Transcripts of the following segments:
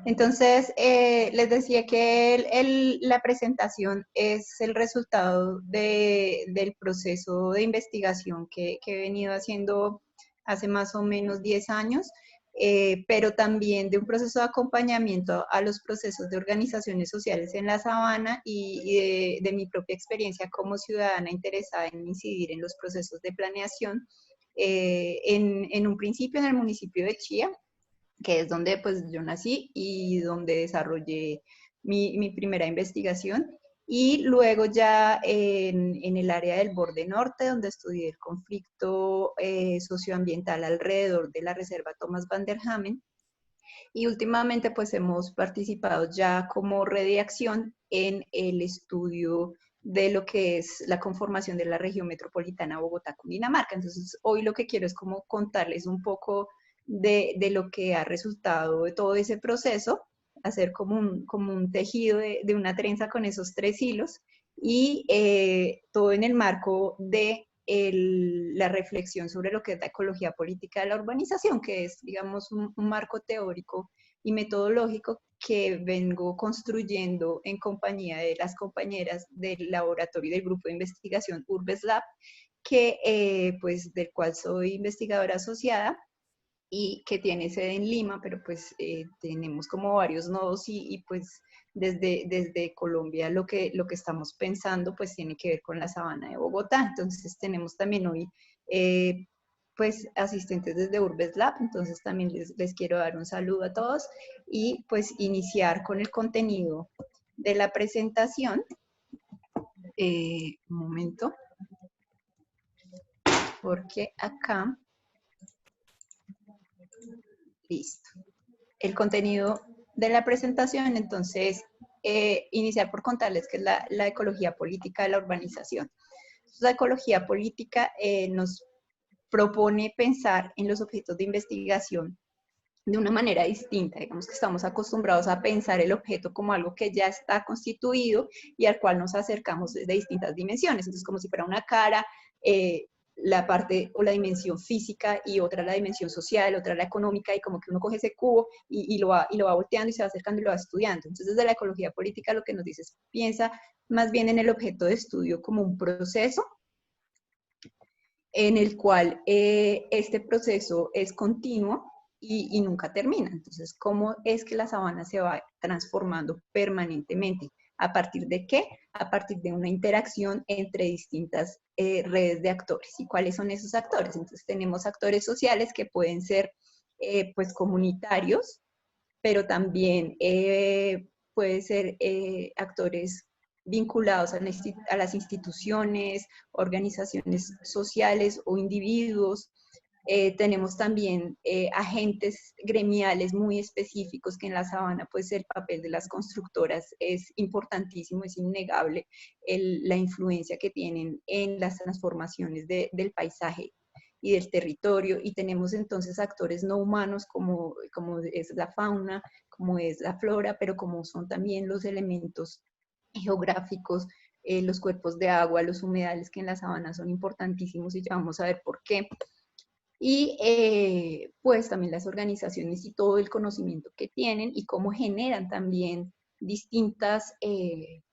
Entonces, les decía que la presentación es el resultado del proceso de investigación que he venido haciendo hace más o menos 10 años, pero también de un proceso de acompañamiento a los procesos de organizaciones sociales en la sabana y de mi propia experiencia como ciudadana interesada en incidir en los procesos de planeación, en un principio en el municipio de Chía, que es donde pues yo nací y donde desarrollé mi primera investigación. Y luego ya en el área del borde norte, donde estudié el conflicto socioambiental alrededor de la reserva Thomas van der Hamen. Y últimamente pues hemos participado ya como red de acción en el estudio de lo que es la conformación de la región metropolitana Bogotá-Cundinamarca. Entonces, hoy lo que quiero es como contarles un poco de lo que ha resultado de todo ese proceso, hacer como un tejido de una trenza con esos tres hilos y todo en el marco de la reflexión sobre lo que es la ecología política de la urbanización, que es, digamos, un marco teórico y metodológico que vengo construyendo en compañía de las compañeras del laboratorio del grupo de investigación Urbes Lab, que, pues, del cual soy investigadora asociada y que tiene sede en Lima, pero pues tenemos como varios nodos y pues desde Colombia lo que estamos pensando pues tiene que ver con la sabana de Bogotá. Entonces tenemos también hoy pues asistentes desde Urbes Lab, entonces también les quiero dar un saludo a todos y pues iniciar con el contenido de la presentación. Un momento, porque acá, listo. El contenido de la presentación, entonces, iniciar por contarles qué es la ecología política de la urbanización. Entonces, la ecología política nos propone pensar en los objetos de investigación de una manera distinta. Digamos que estamos acostumbrados a pensar el objeto como algo que ya está constituido y al cual nos acercamos desde distintas dimensiones. Entonces, como si fuera una cara, la parte o la dimensión física y otra la dimensión social, otra la económica, y como que uno coge ese cubo y lo va volteando y se va acercando y lo va estudiando. Entonces, desde la ecología política lo que nos dice es, piensa más bien en el objeto de estudio como un proceso en el cual este proceso es continuo y nunca termina. Entonces, ¿cómo es que la sabana se va transformando permanentemente? ¿A partir de qué? A partir de una interacción entre distintas redes de actores. ¿Y cuáles son esos actores? Entonces, tenemos actores sociales que pueden ser pues comunitarios, pero también puede ser actores vinculados a las instituciones, organizaciones sociales o individuos. Tenemos también agentes gremiales muy específicos que en la sabana, pues el papel de las constructoras es importantísimo, es innegable la influencia que tienen en las transformaciones del paisaje y del territorio, y tenemos entonces actores no humanos como es la fauna, como es la flora, pero como son también los elementos geográficos, los cuerpos de agua, los humedales que en la sabana son importantísimos y ya vamos a ver por qué. Y pues también las organizaciones y todo el conocimiento que tienen y cómo generan también distintas,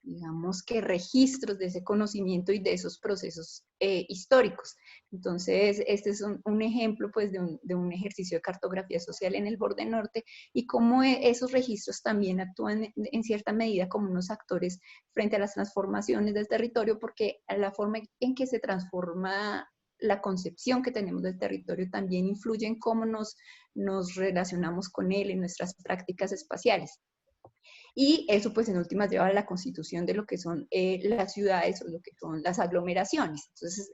digamos que registros de ese conocimiento y de esos procesos históricos. Entonces, este es un ejemplo pues de un ejercicio de cartografía social en el borde norte y cómo esos registros también actúan en cierta medida como unos actores frente a las transformaciones del territorio, porque la forma en que se transforma la concepción que tenemos del territorio también influye en cómo nos relacionamos con él en nuestras prácticas espaciales. Y eso pues en últimas lleva a la constitución de lo que son las ciudades o lo que son las aglomeraciones. Entonces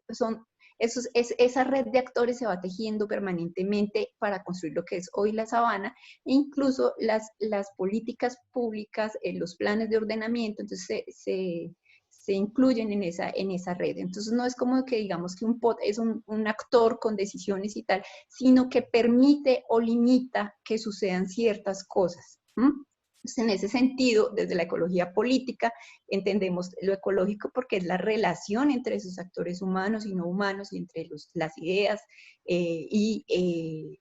esa red de actores se va tejiendo permanentemente para construir lo que es hoy la sabana e incluso las políticas públicas, los planes de ordenamiento, entonces se incluyen en esa red. Entonces no es como que digamos que un POT es un actor con decisiones y tal, sino que permite o limita que sucedan ciertas cosas. ¿Mm? Entonces, en ese sentido, desde la ecología política, entendemos lo ecológico porque es la relación entre esos actores humanos y no humanos, y entre las ideas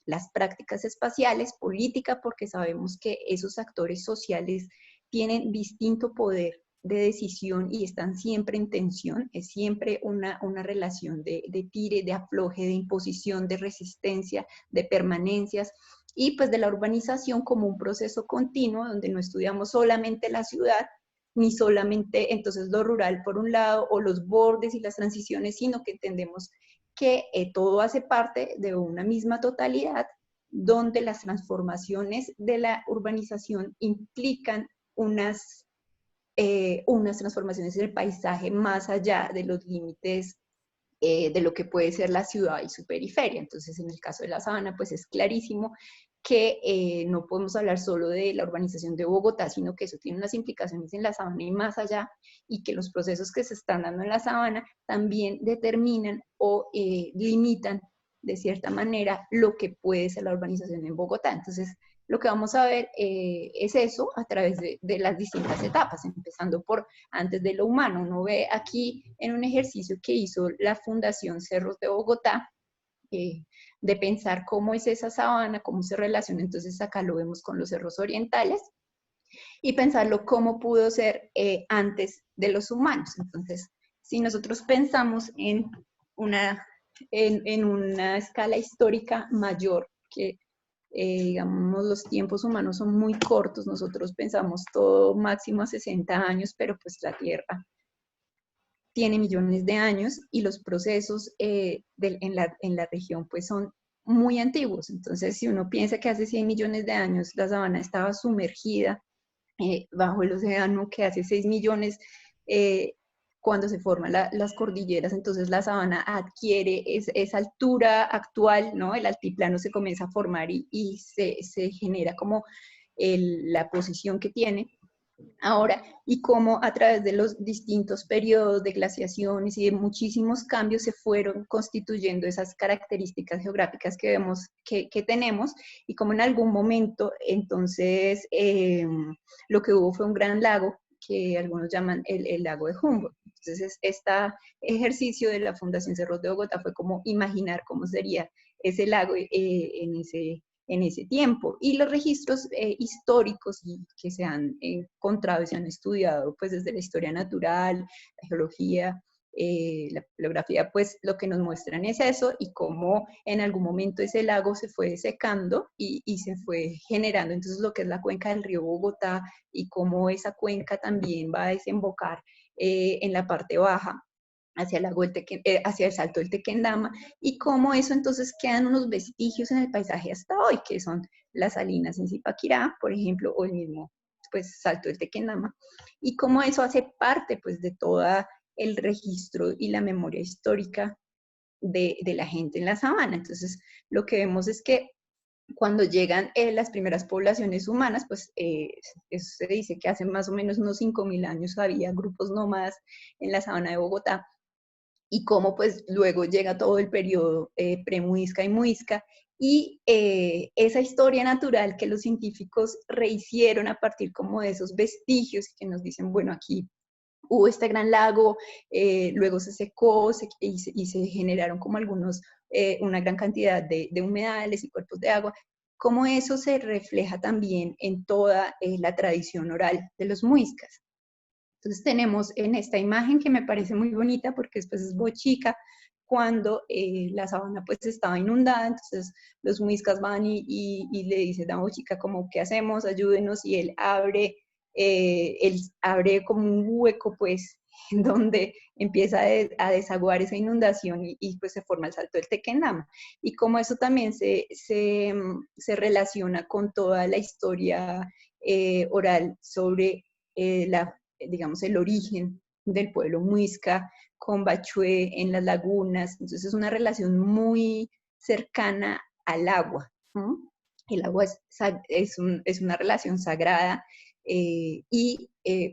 las prácticas espaciales, política porque sabemos que esos actores sociales tienen distinto poder de decisión y están siempre en tensión, es siempre una relación de tire, de afloje, de imposición, de resistencia, de permanencias, y pues de la urbanización como un proceso continuo donde no estudiamos solamente la ciudad, ni solamente entonces lo rural por un lado, o los bordes y las transiciones, sino que entendemos que todo hace parte de una misma totalidad, donde las transformaciones de la urbanización implican unas transformaciones en el paisaje más allá de los límites de lo que puede ser la ciudad y su periferia. Entonces, en el caso de la sabana, pues es clarísimo que no podemos hablar solo de la urbanización de Bogotá, sino que eso tiene unas implicaciones en la sabana y más allá, y que los procesos que se están dando en la sabana también determinan o limitan de cierta manera lo que puede ser la urbanización en Bogotá. Entonces, lo que vamos a ver es eso a través de las distintas etapas, empezando por antes de lo humano. Uno ve aquí en un ejercicio que hizo la Fundación Cerros de Bogotá, de pensar cómo es esa sabana, cómo se relaciona, entonces acá lo vemos con los cerros orientales, y pensarlo cómo pudo ser antes de los humanos. Entonces, si nosotros pensamos en una escala histórica mayor, que digamos, los tiempos humanos son muy cortos, nosotros pensamos todo máximo a 60 años, pero pues la Tierra tiene millones de años y los procesos en la región pues son muy antiguos. Entonces, si uno piensa que hace 100 millones de años la sabana estaba sumergida bajo el océano, que hace 6 millones, cuando se forman las cordilleras, entonces la sabana adquiere esa altura actual, ¿no? El altiplano se comienza a formar y se genera como la posición que tiene ahora, y cómo a través de los distintos periodos de glaciaciones y de muchísimos cambios se fueron constituyendo esas características geográficas que vemos que tenemos, y cómo en algún momento entonces lo que hubo fue un gran lago que algunos llaman el lago de Humboldt. Entonces, este ejercicio de la Fundación Cerros de Bogotá fue como imaginar cómo sería ese lago en ese tiempo. Y los registros históricos que se han encontrado y se han estudiado pues desde la historia natural, la geología, la geografía, pues lo que nos muestran es eso, y cómo en algún momento ese lago se fue secando y se fue generando entonces lo que es la cuenca del río Bogotá, y cómo esa cuenca también va a desembocar en la parte baja hacia hacia el Salto del Tequendama, y cómo eso entonces quedan unos vestigios en el paisaje hasta hoy, que son las salinas en Zipaquirá, por ejemplo, o el mismo pues Salto del Tequendama, y cómo eso hace parte pues de toda el registro y la memoria histórica de la gente en la sabana. Entonces, lo que vemos es que cuando llegan las primeras poblaciones humanas, pues eso se dice que hace más o menos unos 5.000 años había grupos nómadas en la sabana de Bogotá, y cómo pues luego llega todo el periodo premuisca y muisca, y esa historia natural que los científicos rehicieron a partir como de esos vestigios que nos dicen, bueno, aquí hubo este gran lago, luego se secó y se generaron como una gran cantidad de humedales y cuerpos de agua, cómo eso se refleja también en toda la tradición oral de los muiscas. Entonces tenemos en esta imagen, que me parece muy bonita porque después es Bochica, cuando la sabana pues estaba inundada, entonces los muiscas van y le dicen a Bochica como, ¿qué hacemos? Ayúdenos, y él abre como un hueco pues en donde empieza a desaguar esa inundación, pues se forma el Salto del Tequendama, y como eso también se relaciona con toda la historia oral sobre digamos, el origen del pueblo muisca con Bachué en las lagunas. Entonces es una relación muy cercana al agua, ¿no? El agua es una relación sagrada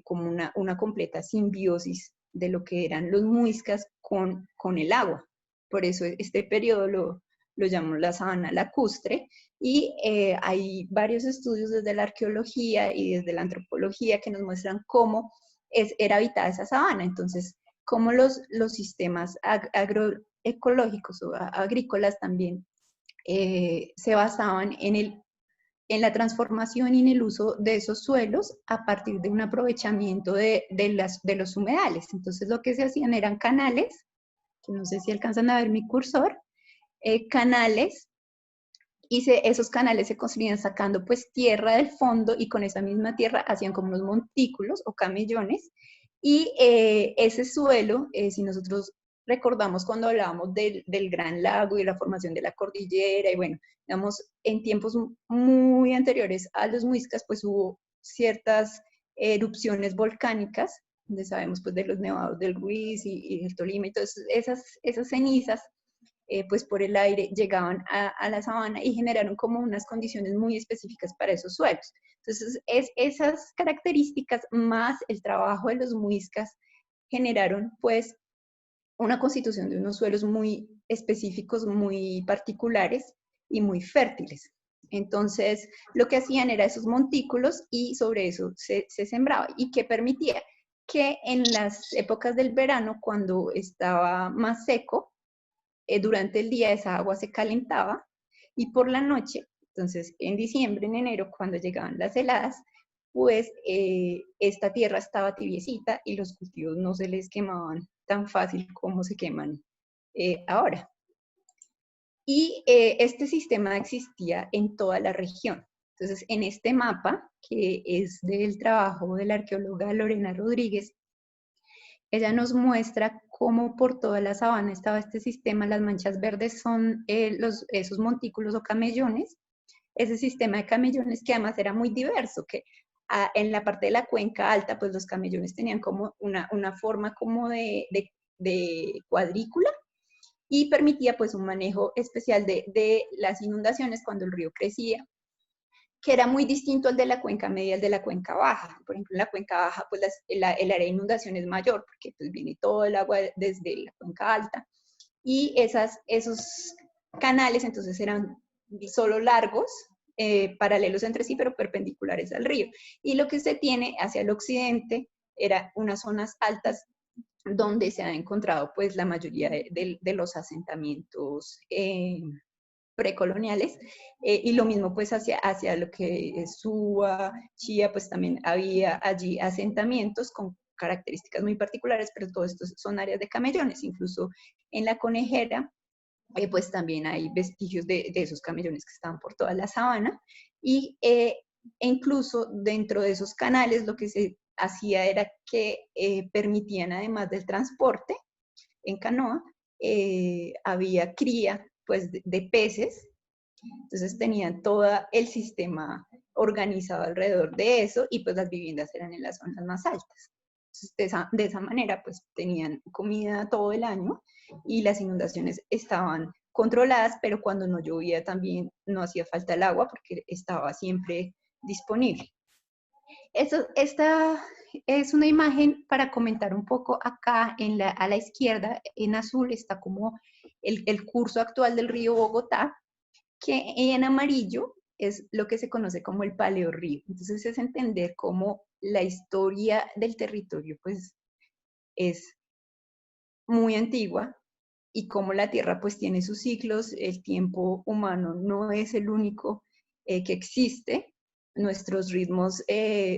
como una completa simbiosis de lo que eran los muiscas con el agua. Por eso este periodo lo llamamos la sabana lacustre, y hay varios estudios desde la arqueología y desde la antropología que nos muestran cómo era habitada esa sabana. Entonces, cómo los sistemas agroecológicos o agrícolas también se basaban en la transformación y en el uso de esos suelos a partir de un aprovechamiento de los humedales. Entonces lo que se hacían eran canales, que no sé si alcanzan a ver mi cursor, canales, y esos canales se construían sacando pues tierra del fondo, y con esa misma tierra hacían como unos montículos o camellones, y ese suelo, si nosotros recordamos cuando hablábamos del Gran Lago y la formación de la cordillera, y bueno, digamos, en tiempos muy anteriores a los muiscas, pues hubo ciertas erupciones volcánicas, donde sabemos pues de los nevados del Ruiz y del Tolima, y todas esas cenizas pues por el aire llegaban a la sabana y generaron como unas condiciones muy específicas para esos suelos. Entonces, esas características más el trabajo de los muiscas generaron pues una constitución de unos suelos muy específicos, muy particulares y muy fértiles. Entonces, lo que hacían era esos montículos y sobre eso se sembraba. ¿Y qué permitía? Que en las épocas del verano, cuando estaba más seco, durante el día esa agua se calentaba, y por la noche, entonces en diciembre, en enero, cuando llegaban las heladas, pues esta tierra estaba tibiecita y los cultivos no se les quemaban tan fácil como se queman ahora. Y este sistema existía en toda la región. Entonces, en este mapa, que es del trabajo de la arqueóloga Lorena Rodríguez, ella nos muestra cómo por toda la sabana estaba este sistema. Las manchas verdes son esos montículos o camellones, ese sistema de camellones que además era muy diverso, que en la parte de la cuenca alta, pues los camellones tenían como una forma como de cuadrícula, y permitía pues un manejo especial de las inundaciones cuando el río crecía, que era muy distinto al de la cuenca media, al de la cuenca baja. Por ejemplo, en la cuenca baja, pues el área de inundación es mayor, porque pues viene todo el agua desde la cuenca alta, y esos canales entonces eran solo largos, paralelos entre sí, pero perpendiculares al río. Y lo que se tiene hacia el occidente era unas zonas altas donde se ha encontrado pues la mayoría de los asentamientos precoloniales, y lo mismo pues hacia lo que es Suba, Chía, pues también había allí asentamientos con características muy particulares, pero todo esto son áreas de camellones. Incluso en la Conejera, pues también hay vestigios de esos camellones que estaban por toda la sabana, y e incluso dentro de esos canales lo que se hacía era que permitían, además del transporte en canoa, había cría pues de peces. Entonces tenían todo el sistema organizado alrededor de eso, y pues las viviendas eran en las zonas más altas. Entonces, de esa manera pues tenían comida todo el año, y las inundaciones estaban controladas, pero cuando no llovía también no hacía falta el agua porque estaba siempre disponible. Esta es una imagen para comentar un poco. Acá a la izquierda, en azul, está como el curso actual del río Bogotá, que en amarillo es lo que se conoce como el paleorrío. Entonces es entender cómo la historia del territorio pues es muy antigua, y cómo la Tierra pues tiene sus ciclos. El tiempo humano no es el único que existe. Nuestros ritmos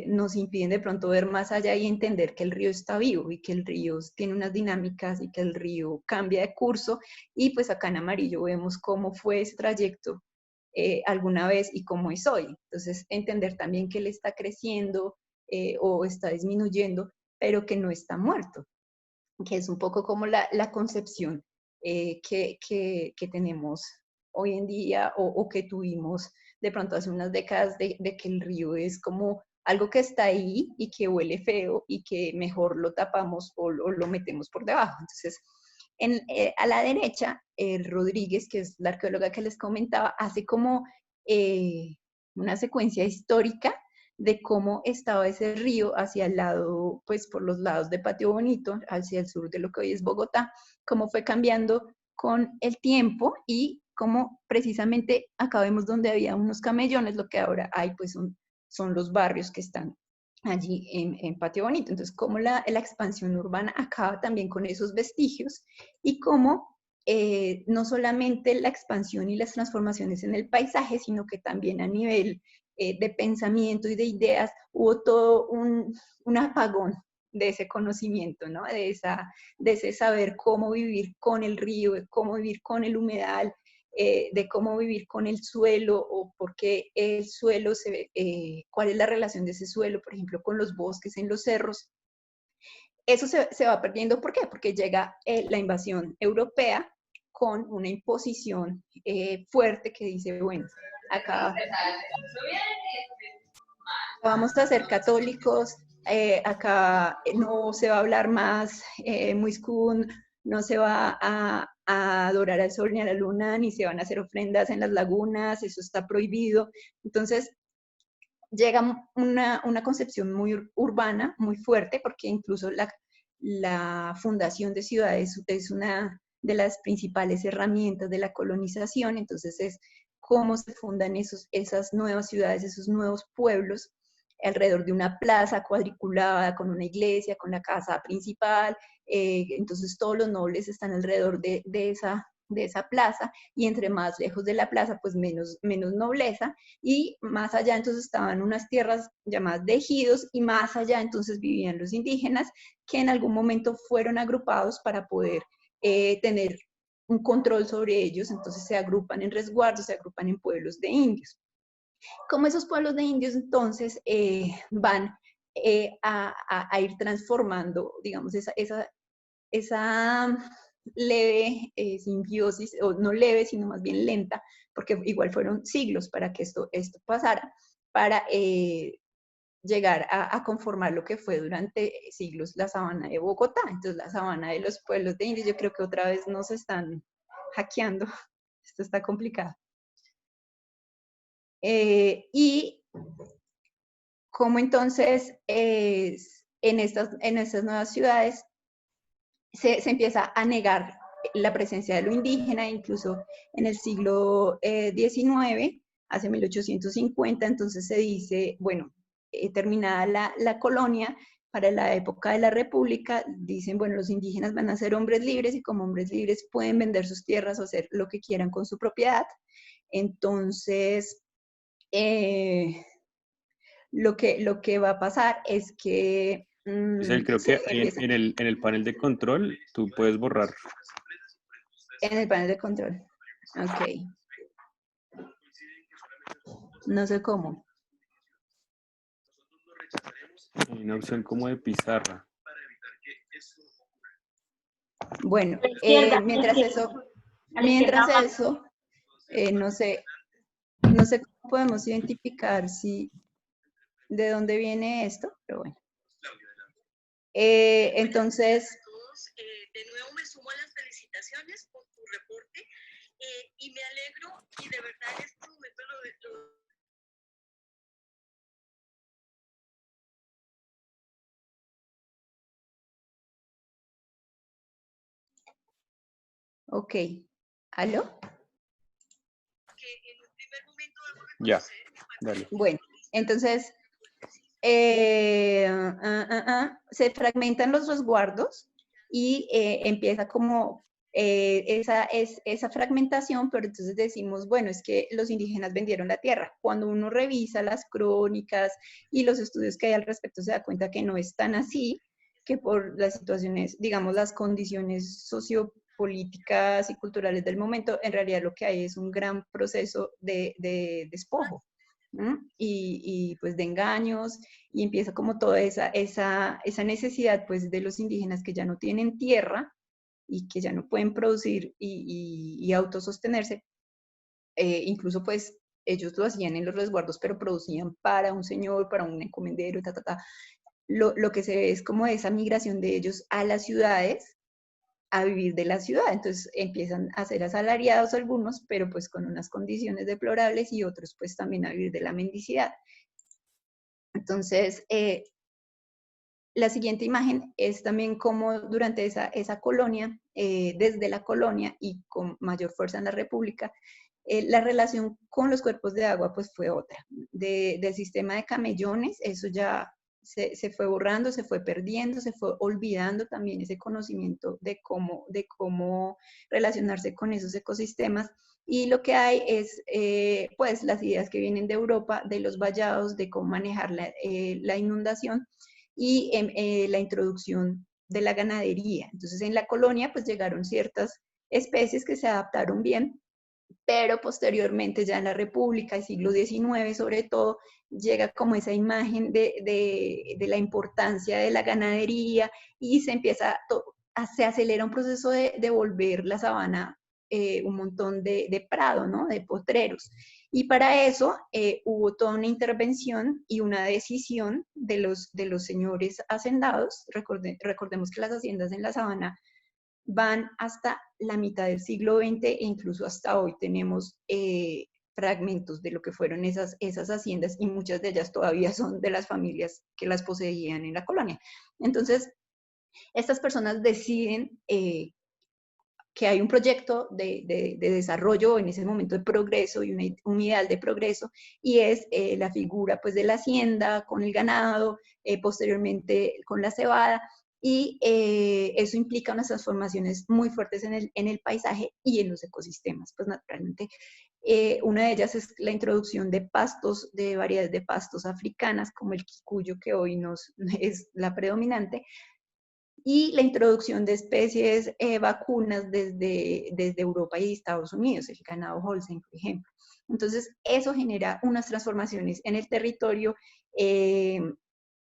nos impiden de pronto ver más allá y entender que el río está vivo, y que el río tiene unas dinámicas, y que el río cambia de curso. Y pues acá en amarillo vemos cómo fue ese trayecto alguna vez y cómo es hoy. Entonces, entender también que él está creciendo o está disminuyendo, pero que no está muerto, que es un poco como la concepción que tenemos hoy en día, o que tuvimos de pronto hace unas décadas, de que el río es como algo que está ahí y que huele feo, y que mejor lo tapamos o lo metemos por debajo. Entonces, a la derecha, Rodríguez, que es la arqueóloga que les comentaba, hace como una secuencia histórica de cómo estaba ese río hacia el lado, pues por los lados de Patio Bonito, hacia el sur de lo que hoy es Bogotá, cómo fue cambiando con el tiempo, y como precisamente acá vemos donde había unos camellones, lo que ahora hay pues son los barrios que están allí en Patio Bonito. Entonces, cómo la expansión urbana acaba también con esos vestigios y cómo no solamente la expansión y las transformaciones en el paisaje, sino que también a nivel de pensamiento y de ideas hubo todo un apagón de ese conocimiento, ¿no? De ese saber cómo vivir con el río, de cómo vivir con el humedal, de cómo vivir con el suelo o por qué el suelo, cuál es la relación de ese suelo, por ejemplo, con los bosques en los cerros. Eso se va perdiendo, ¿por qué? Porque llega la invasión europea con una imposición fuerte que dice, bueno, acá vamos a ser católicos, acá no se va a hablar más muiscún, no se va a adorar al sol ni a la luna, ni se van a hacer ofrendas en las lagunas, eso está prohibido. Entonces, llega una concepción muy urbana, muy fuerte, porque incluso la fundación de ciudades es una de las principales herramientas de la colonización, entonces es cómo se fundan esas nuevas ciudades, esos nuevos pueblos, alrededor de una plaza cuadriculada, con una iglesia, con la casa principal, entonces todos los nobles están alrededor de esa plaza, y entre más lejos de la plaza, pues menos nobleza, y más allá entonces estaban unas tierras llamadas de ejidos, y más allá entonces vivían los indígenas, que en algún momento fueron agrupados para poder tener un control sobre ellos, entonces se agrupan en resguardos, se agrupan en pueblos de indios. Como esos pueblos de indios entonces van a ir transformando, digamos, esa leve simbiosis, o no leve, sino más bien lenta, porque igual fueron siglos para que esto pasara, para llegar a conformar lo que fue durante siglos la sabana de Bogotá. Entonces, la sabana de los pueblos de indios, yo creo que otra vez nos están hackeando. Esto está complicado. Y cómo entonces en estas nuevas ciudades se empieza a negar la presencia de lo indígena, incluso en el siglo XIX, hace 1850, entonces se dice, bueno, terminada la colonia, para la época de la República, dicen, bueno, los indígenas van a ser hombres libres y como hombres libres pueden vender sus tierras o hacer lo que quieran con su propiedad. Entonces, lo que va a pasar es que Giselle, creo que en el panel de control tú puedes borrar. En el panel de control. Ok. No sé cómo. Hay una opción como de pizarra. Bueno, mientras eso, no sé cómo podemos identificar de dónde viene esto, pero bueno. Entonces, de nuevo me sumo a las felicitaciones por tu reporte y me alegro y de verdad en este momento lo ok. ¿Aló? que en un primer momento debo Ya, reconocer. dale. Bueno, entonces se fragmentan los resguardos y empieza como esa fragmentación, pero entonces decimos, bueno, es que los indígenas vendieron la tierra. Cuando uno revisa las crónicas y los estudios que hay al respecto, se da cuenta que no es tan así, que por las situaciones, digamos, las condiciones sociopolíticas y culturales del momento, en realidad lo que hay es un gran proceso de despojo. Y pues de engaños, y empieza como toda esa necesidad pues de los indígenas que ya no tienen tierra y que ya no pueden producir y autosostenerse, incluso pues ellos lo hacían en los resguardos, pero producían para un señor, para un encomendero, Lo que se ve es como esa migración de ellos a las ciudades, a vivir de la ciudad. Entonces empiezan a ser asalariados algunos, pero pues con unas condiciones deplorables, y otros pues también a vivir de la mendicidad. Entonces, la siguiente imagen es también como durante esa colonia, desde la colonia y con mayor fuerza en la República, la relación con los cuerpos de agua pues fue otra. Del sistema de camellones, eso ya se fue borrando, se fue perdiendo, se fue olvidando también ese conocimiento de cómo relacionarse con esos ecosistemas. Y lo que hay es, pues, las ideas que vienen de Europa, de los vallados, de cómo manejar la inundación y la introducción de la ganadería. Entonces, en la colonia, pues, llegaron ciertas especies que se adaptaron bien, pero posteriormente ya en la República, el siglo XIX sobre todo, llega como esa imagen de la importancia de la ganadería y se acelera un proceso de volver la sabana un montón de prado, ¿no? De potreros. Y para eso hubo toda una intervención y una decisión de los señores hacendados. Recordemos que las haciendas en la sabana van hasta la mitad del siglo XX e incluso hasta hoy tenemos fragmentos de lo que fueron esas haciendas y muchas de ellas todavía son de las familias que las poseían en la colonia. Entonces, estas personas deciden que hay un proyecto de desarrollo, en ese momento de progreso y un ideal de progreso, y es la figura pues de la hacienda con el ganado, posteriormente con la cebada, y eso implica unas transformaciones muy fuertes en el paisaje y en los ecosistemas, pues naturalmente. Una de ellas es la introducción de pastos, de variedades de pastos africanas, como el quicuyo, que hoy es la predominante, y la introducción de especies vacunas desde Europa y Estados Unidos, el ganado Holstein, por ejemplo. Entonces, eso genera unas transformaciones en el territorio.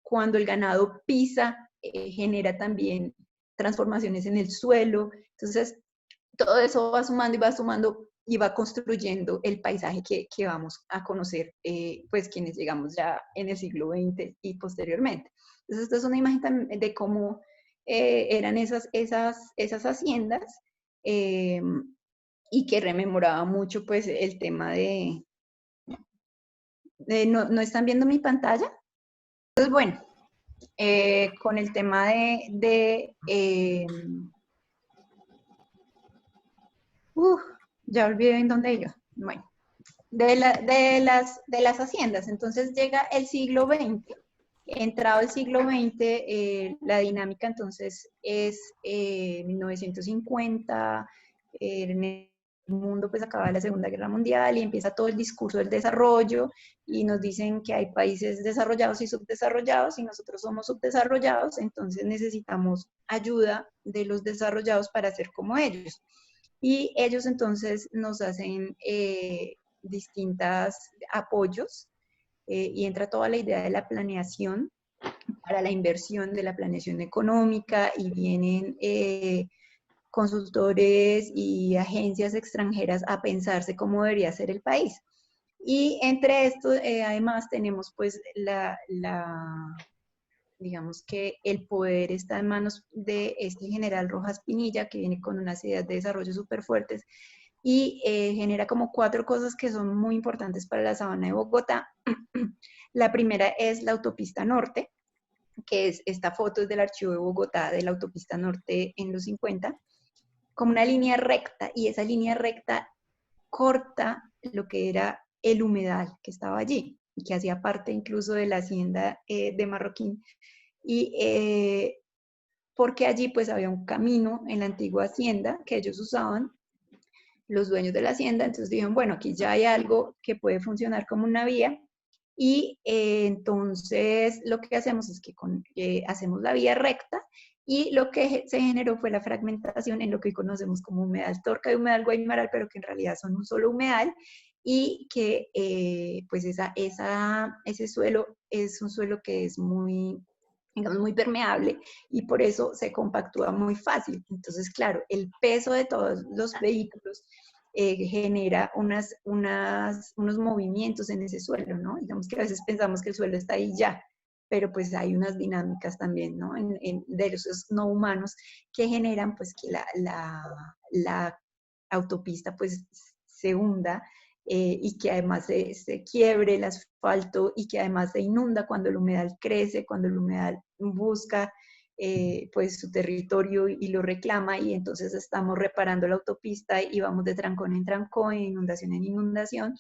Cuando el ganado pisa, genera también transformaciones en el suelo. Entonces, todo eso va sumando y va sumando y va construyendo el paisaje que vamos a conocer, pues quienes llegamos ya en el siglo XX y posteriormente. Entonces, esta es una imagen de cómo eran esas haciendas y que rememoraba mucho pues el tema ¿no están viendo mi pantalla? Entonces, bueno, con el tema ya olvidé en dónde iba. Bueno, de las haciendas. Entonces llega el siglo XX. Entrado el siglo XX, la dinámica entonces es 1950, en el mundo pues acaba la Segunda Guerra Mundial y empieza todo el discurso del desarrollo y nos dicen que hay países desarrollados y subdesarrollados y nosotros somos subdesarrollados, entonces necesitamos ayuda de los desarrollados para ser como ellos. Y ellos entonces nos hacen distintos apoyos y entra toda la idea de la planeación para la inversión, de la planeación económica y vienen consultores y agencias extranjeras a pensarse cómo debería ser el país. Y entre esto, además, tenemos pues digamos que el poder está en manos de este general Rojas Pinilla, que viene con unas ideas de desarrollo súper fuertes y genera como 4 cosas que son muy importantes para la sabana de Bogotá. La primera es la autopista norte, que es esta foto es del archivo de Bogotá, de la autopista norte en los 50, como una línea recta, y esa línea recta corta lo que era el humedal que estaba allí, y que hacía parte incluso de la hacienda de Marroquín. Y porque allí pues había un camino en la antigua hacienda que ellos usaban, los dueños de la hacienda, entonces dijeron, bueno, aquí ya hay algo que puede funcionar como una vía, y entonces lo que hacemos es que hacemos la vía recta, y lo que se generó fue la fragmentación en lo que hoy conocemos como humedal Torca y humedal Guaymaral, pero que en realidad son un solo humedal, y que pues ese suelo es un suelo que es muy, digamos, muy permeable y por eso se compactúa muy fácil. Entonces, claro, el peso de todos los vehículos genera unos movimientos en ese suelo, ¿no? Digamos que a veces pensamos que el suelo está ahí ya, pero pues hay unas dinámicas también, ¿no? De esos no humanos que generan pues que la autopista pues se hunda y que además se quiebre el asfalto y que además se inunda cuando el humedal crece, cuando el humedal busca pues su territorio y lo reclama, y entonces estamos reparando la autopista y vamos de trancón en trancón, inundación en inundación,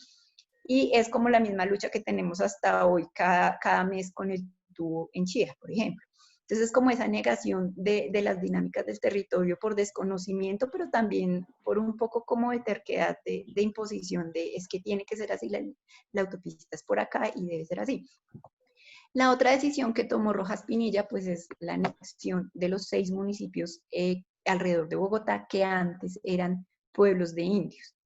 y es como la misma lucha que tenemos hasta hoy cada mes con el tubo en Chía, por ejemplo. Entonces es como esa negación de las dinámicas del territorio por desconocimiento, pero también por un poco como de terquedad, de imposición, de es que tiene que ser así, la autopista es por acá y debe ser así. La otra decisión que tomó Rojas Pinilla, pues es la anexión de los 6 municipios alrededor de Bogotá, que antes eran pueblos de indios.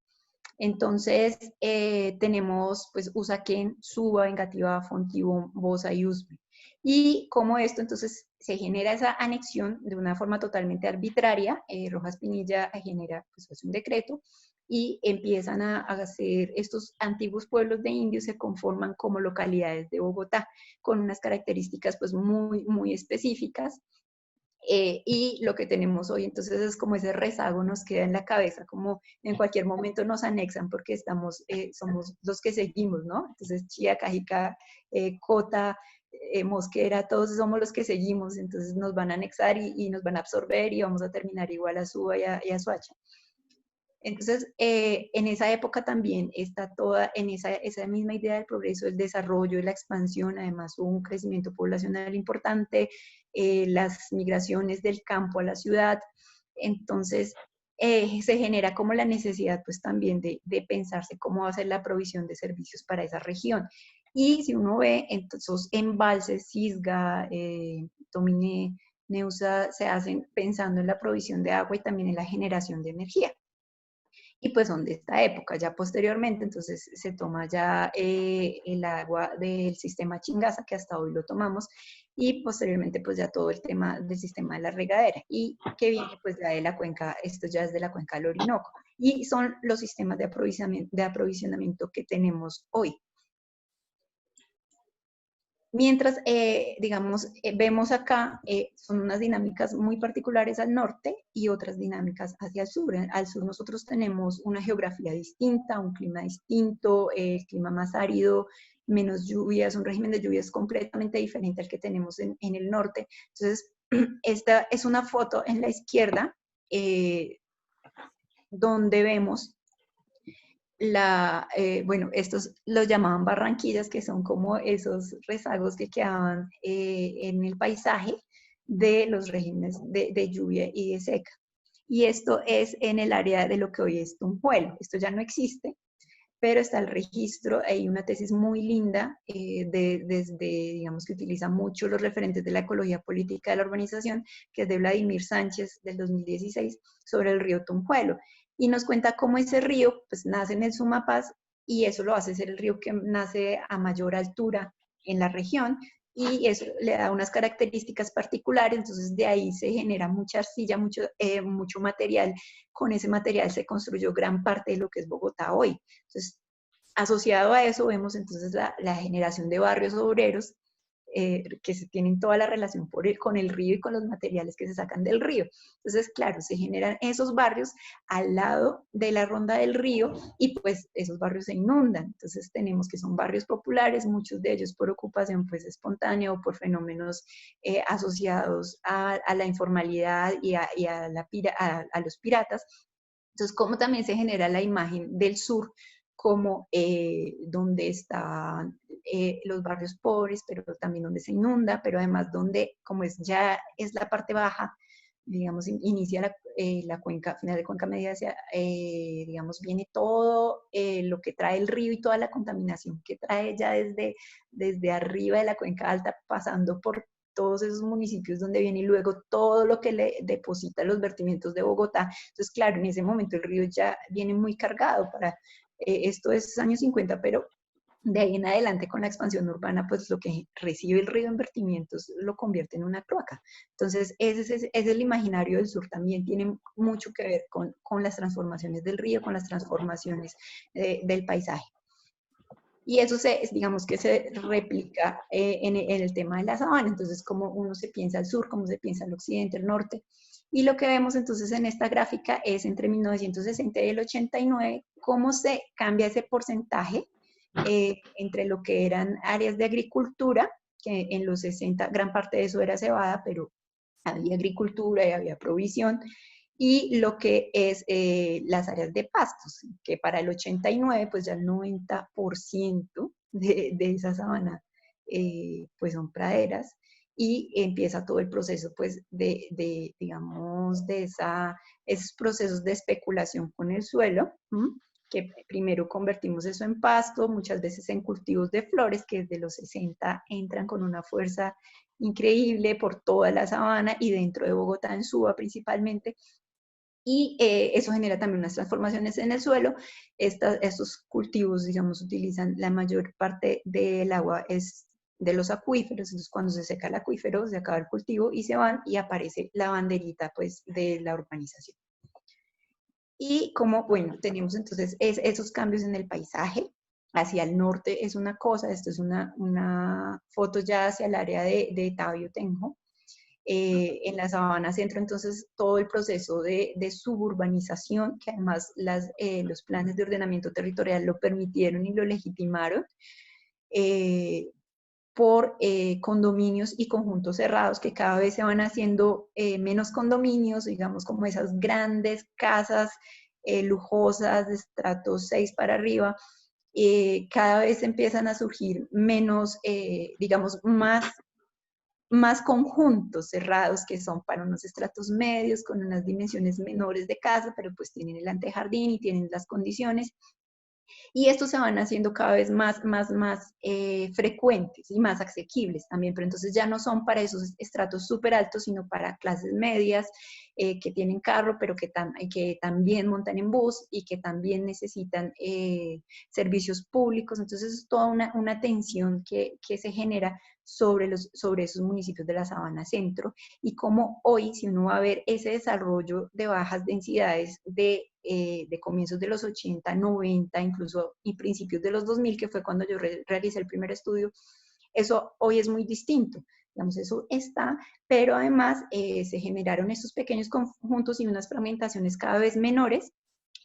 Entonces, tenemos pues Usaquén, Suba, Engativá, Fontibón, Bosa y Usme. Y como esto, entonces, se genera esa anexión de una forma totalmente arbitraria. Rojas Pinilla genera pues, un decreto y empiezan a hacer estos antiguos pueblos de indios, se conforman como localidades de Bogotá, con unas características pues muy específicas. Y lo que tenemos hoy, entonces es como ese rezago nos queda en la cabeza, como en cualquier momento nos anexan porque somos los que seguimos, ¿no? Entonces Chía, Cajica, Cota, Mosquera, todos somos los que seguimos, entonces nos van a anexar y nos van a absorber y vamos a terminar igual a Suba y a Soacha. Entonces, en esa época también está toda, en esa misma idea del progreso, el desarrollo, la expansión, además hubo un crecimiento poblacional importante, las migraciones del campo a la ciudad, entonces se genera como la necesidad pues también de pensarse cómo va a ser la provisión de servicios para esa región. Y si uno ve, entonces embalses, Cisga, Tominé, Neusa, se hacen pensando en la provisión de agua y también en la generación de energía. Y pues son de esta época. Ya posteriormente, entonces se toma ya el agua del sistema Chingaza, que hasta hoy lo tomamos, y posteriormente pues ya todo el tema del sistema de la regadera, y que viene pues ya de la cuenca, esto ya es de la cuenca del Orinoco, y son los sistemas de aprovisionamiento que tenemos hoy. Mientras, digamos, vemos acá, son unas dinámicas muy particulares al norte y otras dinámicas hacia el sur. Al sur nosotros tenemos una geografía distinta, un clima distinto, el clima más árido, menos lluvias, un régimen de lluvias completamente diferente al que tenemos en el norte. Entonces, esta es una foto en la izquierda, donde vemos bueno, estos los llamaban barranquillas, que son como esos rezagos que quedaban en el paisaje de los regímenes de lluvia y de seca. Y esto es en el área de lo que hoy es Tunjuelo. Esto ya no existe, pero está el registro. Hay una tesis muy linda, digamos, que utiliza mucho los referentes de la ecología política de la urbanización, que es de Vladimir Sánchez del 2016, sobre el río Tunjuelo. Y nos cuenta cómo ese río pues, nace en el Sumapaz, y eso lo hace ser el río que nace a mayor altura en la región, y eso le da unas características particulares, entonces de ahí se genera mucha arcilla, mucho material. Con ese material se construyó gran parte de lo que es Bogotá hoy. Entonces, asociado a eso vemos entonces la generación de barrios obreros, que se tienen toda la relación con el río y con los materiales que se sacan del río. Entonces, claro, se generan esos barrios al lado de la ronda del río, y pues esos barrios se inundan. Entonces tenemos que son barrios populares, muchos de ellos por ocupación pues espontánea o por fenómenos asociados a la informalidad y a los piratas. Entonces, como también se genera la imagen del sur como donde están los barrios pobres, pero también donde se inunda, pero además donde, como ya es la parte baja, digamos, inicia la cuenca, final de cuenca media, digamos, viene todo lo que trae el río y toda la contaminación que trae ya desde arriba de la cuenca alta, pasando por todos esos municipios donde viene, y luego todo lo que le deposita los vertimientos de Bogotá. Entonces, claro, en ese momento el río ya viene muy cargado para, esto es años 50, pero de ahí en adelante con la expansión urbana, pues lo que recibe el río en vertimientos lo convierte en una cloaca. Entonces, ese es el imaginario del sur, también tiene mucho que ver con las transformaciones del río, con las transformaciones del paisaje. Y eso digamos que se replica en el tema de la sabana. Entonces, cómo uno se piensa al sur, cómo se piensa al occidente, al norte. Y lo que vemos entonces en esta gráfica es entre 1960 y el 89, cómo se cambia ese porcentaje entre lo que eran áreas de agricultura, que en los 60 gran parte de eso era cebada, pero había agricultura y había provisión, y lo que es las áreas de pastos, que para el 89 pues ya el 90% de esa sabana pues son praderas, y empieza todo el proceso pues digamos, esos procesos de especulación con el suelo, que primero convertimos eso en pasto, muchas veces en cultivos de flores, que desde los 60 entran con una fuerza increíble por toda la sabana y dentro de Bogotá, en Suba principalmente, y eso genera también unas transformaciones en el suelo. Estos cultivos, digamos, utilizan la mayor parte del agua es de los acuíferos, entonces cuando se seca el acuífero se acaba el cultivo y se van y aparece la banderita pues de la urbanización. Y como, bueno, tenemos entonces esos cambios en el paisaje. Hacia el norte es una cosa, esto es una foto ya hacia el área de Tabio Tenjo. En la Sabana Centro, entonces, todo el proceso de suburbanización, que además los planes de ordenamiento territorial lo permitieron y lo legitimaron, por condominios y conjuntos cerrados, que cada vez se van haciendo menos condominios, digamos, como esas grandes casas lujosas de estrato 6 para arriba. Cada vez empiezan a surgir menos, digamos, más conjuntos cerrados que son para unos estratos medios, con unas dimensiones menores de casa, pero pues tienen el antejardín y tienen las condiciones. Y estos se van haciendo cada vez más frecuentes y más asequibles también, pero entonces ya no son para esos estratos súper altos, sino para clases medias que tienen carro, pero que también montan en bus y que también necesitan servicios públicos. Entonces es toda una tensión que se genera sobre esos municipios de la Sabana Centro, y como hoy, si uno va a ver ese desarrollo de bajas densidades de comienzos de los 80, 90, incluso y principios de los 2000, que fue cuando yo realicé el primer estudio, eso hoy es muy distinto. Digamos, eso está, pero además se generaron estos pequeños conjuntos y unas fragmentaciones cada vez menores,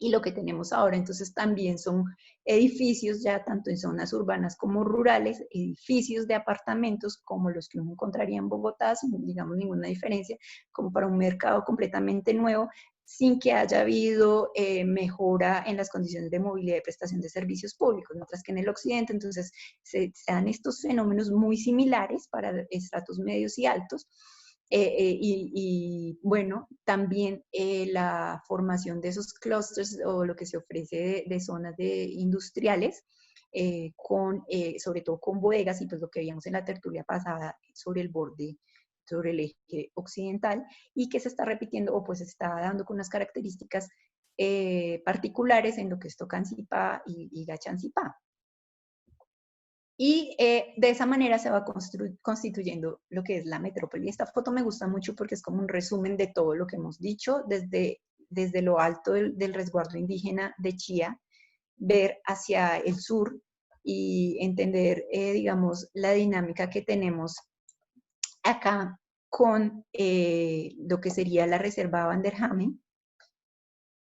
y lo que tenemos ahora entonces también son edificios ya tanto en zonas urbanas como rurales, edificios de apartamentos como los que uno encontraría en Bogotá, sin, digamos, ninguna diferencia, como para un mercado completamente nuevo, sin que haya habido mejora en las condiciones de movilidad y prestación de servicios públicos, mientras que en el occidente entonces se dan estos fenómenos muy similares para estratos medios y altos. Bueno, también la formación de esos clústeres o lo que se ofrece de zonas industriales, sobre todo con bodegas, y pues lo que veíamos en la tertulia pasada sobre el eje occidental, y que se está repitiendo o pues se está dando con unas características particulares en lo que es Tocancipá y Gachancipá. Y de esa manera se va constituyendo lo que es la metrópoli. Esta foto me gusta mucho porque es como un resumen de todo lo que hemos dicho, desde lo alto del resguardo indígena de Chía, ver hacia el sur y entender, digamos, la dinámica que tenemos acá con lo que sería la reserva Van der Hamen.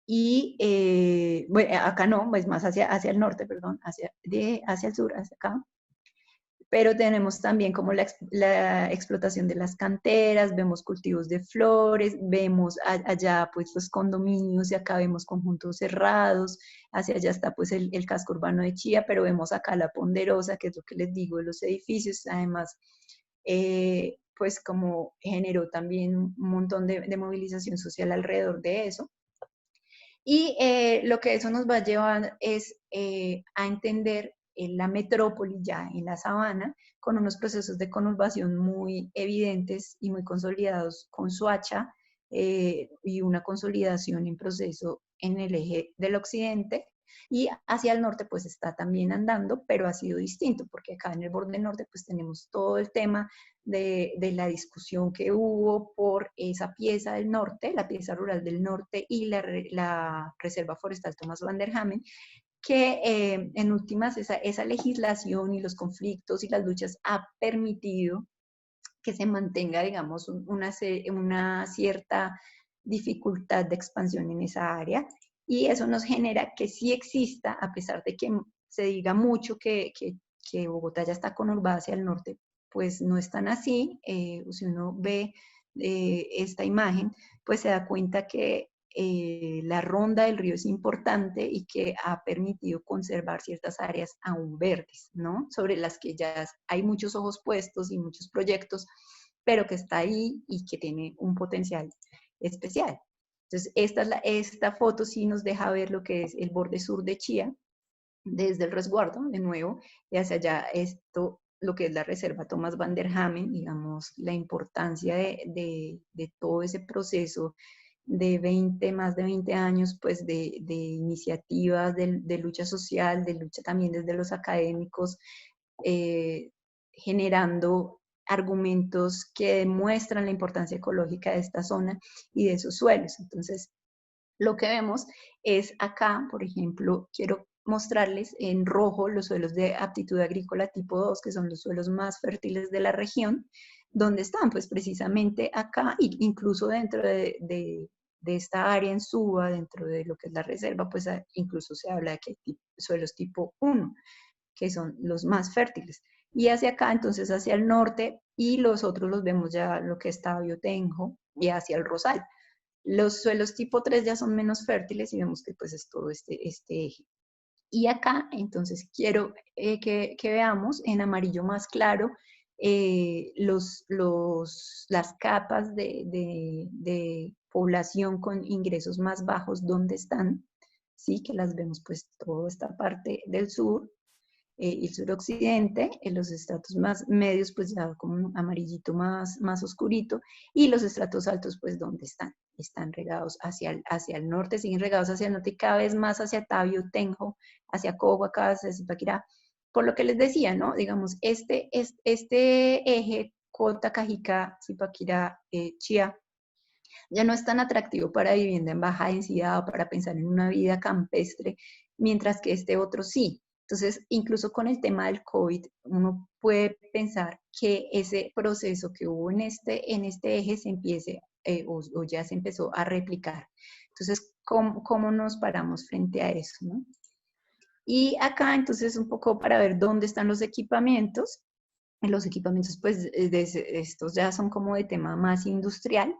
Y bueno, acá no, es más hacia el norte, perdón, hacia el sur, hacia acá. Pero tenemos también como la explotación de las canteras, vemos cultivos de flores, vemos allá pues los condominios, y acá vemos conjuntos cerrados, hacia allá está pues el casco urbano de Chía, pero vemos acá la Ponderosa, que es lo que les digo de los edificios. Además, pues como generó también un montón de movilización social alrededor de eso. Y lo que eso nos va a llevar es a entender la metrópoli ya en la sabana, con unos procesos de conurbación muy evidentes y muy consolidados con Soacha, y una consolidación en proceso en el eje del occidente, y hacia el norte pues está también andando, pero ha sido distinto, porque acá en el borde norte pues tenemos todo el tema de la que hubo por esa pieza del norte, la pieza rural del norte, y la Reserva Forestal Thomas Van der Hamen, que en últimas esa legislación y los conflictos y las luchas ha permitido que se mantenga, digamos, una cierta dificultad de expansión en esa área, y eso nos genera que sí exista, a pesar de que se diga mucho que Bogotá ya está conurbada hacia el norte, pues no es tan así. Si uno ve esta imagen, pues se da cuenta que la ronda del río es importante y que ha permitido conservar ciertas áreas aún verdes, ¿no? Sobre las que ya hay muchos ojos puestos y muchos proyectos, pero que está ahí y que tiene un potencial especial. Entonces, esta foto sí nos deja ver lo que es el borde sur de Chía, desde el resguardo, de nuevo, y hacia allá lo que es la reserva Thomas van der Hamen, digamos, la importancia de todo ese proceso de más de 20 años, pues de iniciativas de lucha social, de lucha también desde los académicos, generando argumentos que demuestran la importancia ecológica de esta zona y de sus suelos. Entonces, lo que vemos es acá, por ejemplo, quiero mostrarles en rojo los suelos de aptitud agrícola tipo 2, que son los suelos más fértiles de la región. ¿Dónde están? Pues precisamente acá, incluso dentro de esta área en Suba, dentro de lo que es la reserva, pues incluso se habla de que hay suelos tipo 1, que son los más fértiles. Y hacia acá, entonces hacia el norte, y los otros los vemos ya lo que está Biotenjo y hacia el Rosal. Los suelos tipo 3 ya son menos fértiles y vemos que pues es todo este eje. Y acá, entonces, quiero que veamos en amarillo más claro las capas de población con ingresos más bajos, ¿dónde están? Sí, que las vemos pues toda esta parte del sur y el suroccidente, en los estratos más medios pues ya como un amarillito más oscurito, y los estratos altos pues ¿dónde están? Están regados hacia el norte, siguen regados hacia el norte y cada vez más hacia Tabio, Tenjo, hacia Cogua, hacia Zipaquirá. Por lo que les decía, ¿no? Digamos, este eje Cota, Cajica, Zipaquirá, Chía, ya no es tan atractivo para vivienda en baja densidad o para pensar en una vida campestre, mientras que este otro sí. Entonces, incluso con el tema del COVID, uno puede pensar que ese proceso que hubo en este eje se empiece o ya se empezó a replicar. Entonces, ¿cómo nos paramos frente a eso, ¿no? Y acá, entonces, un poco para ver dónde están los equipamientos. Los equipamientos, pues, estos ya son como de tema más industrial,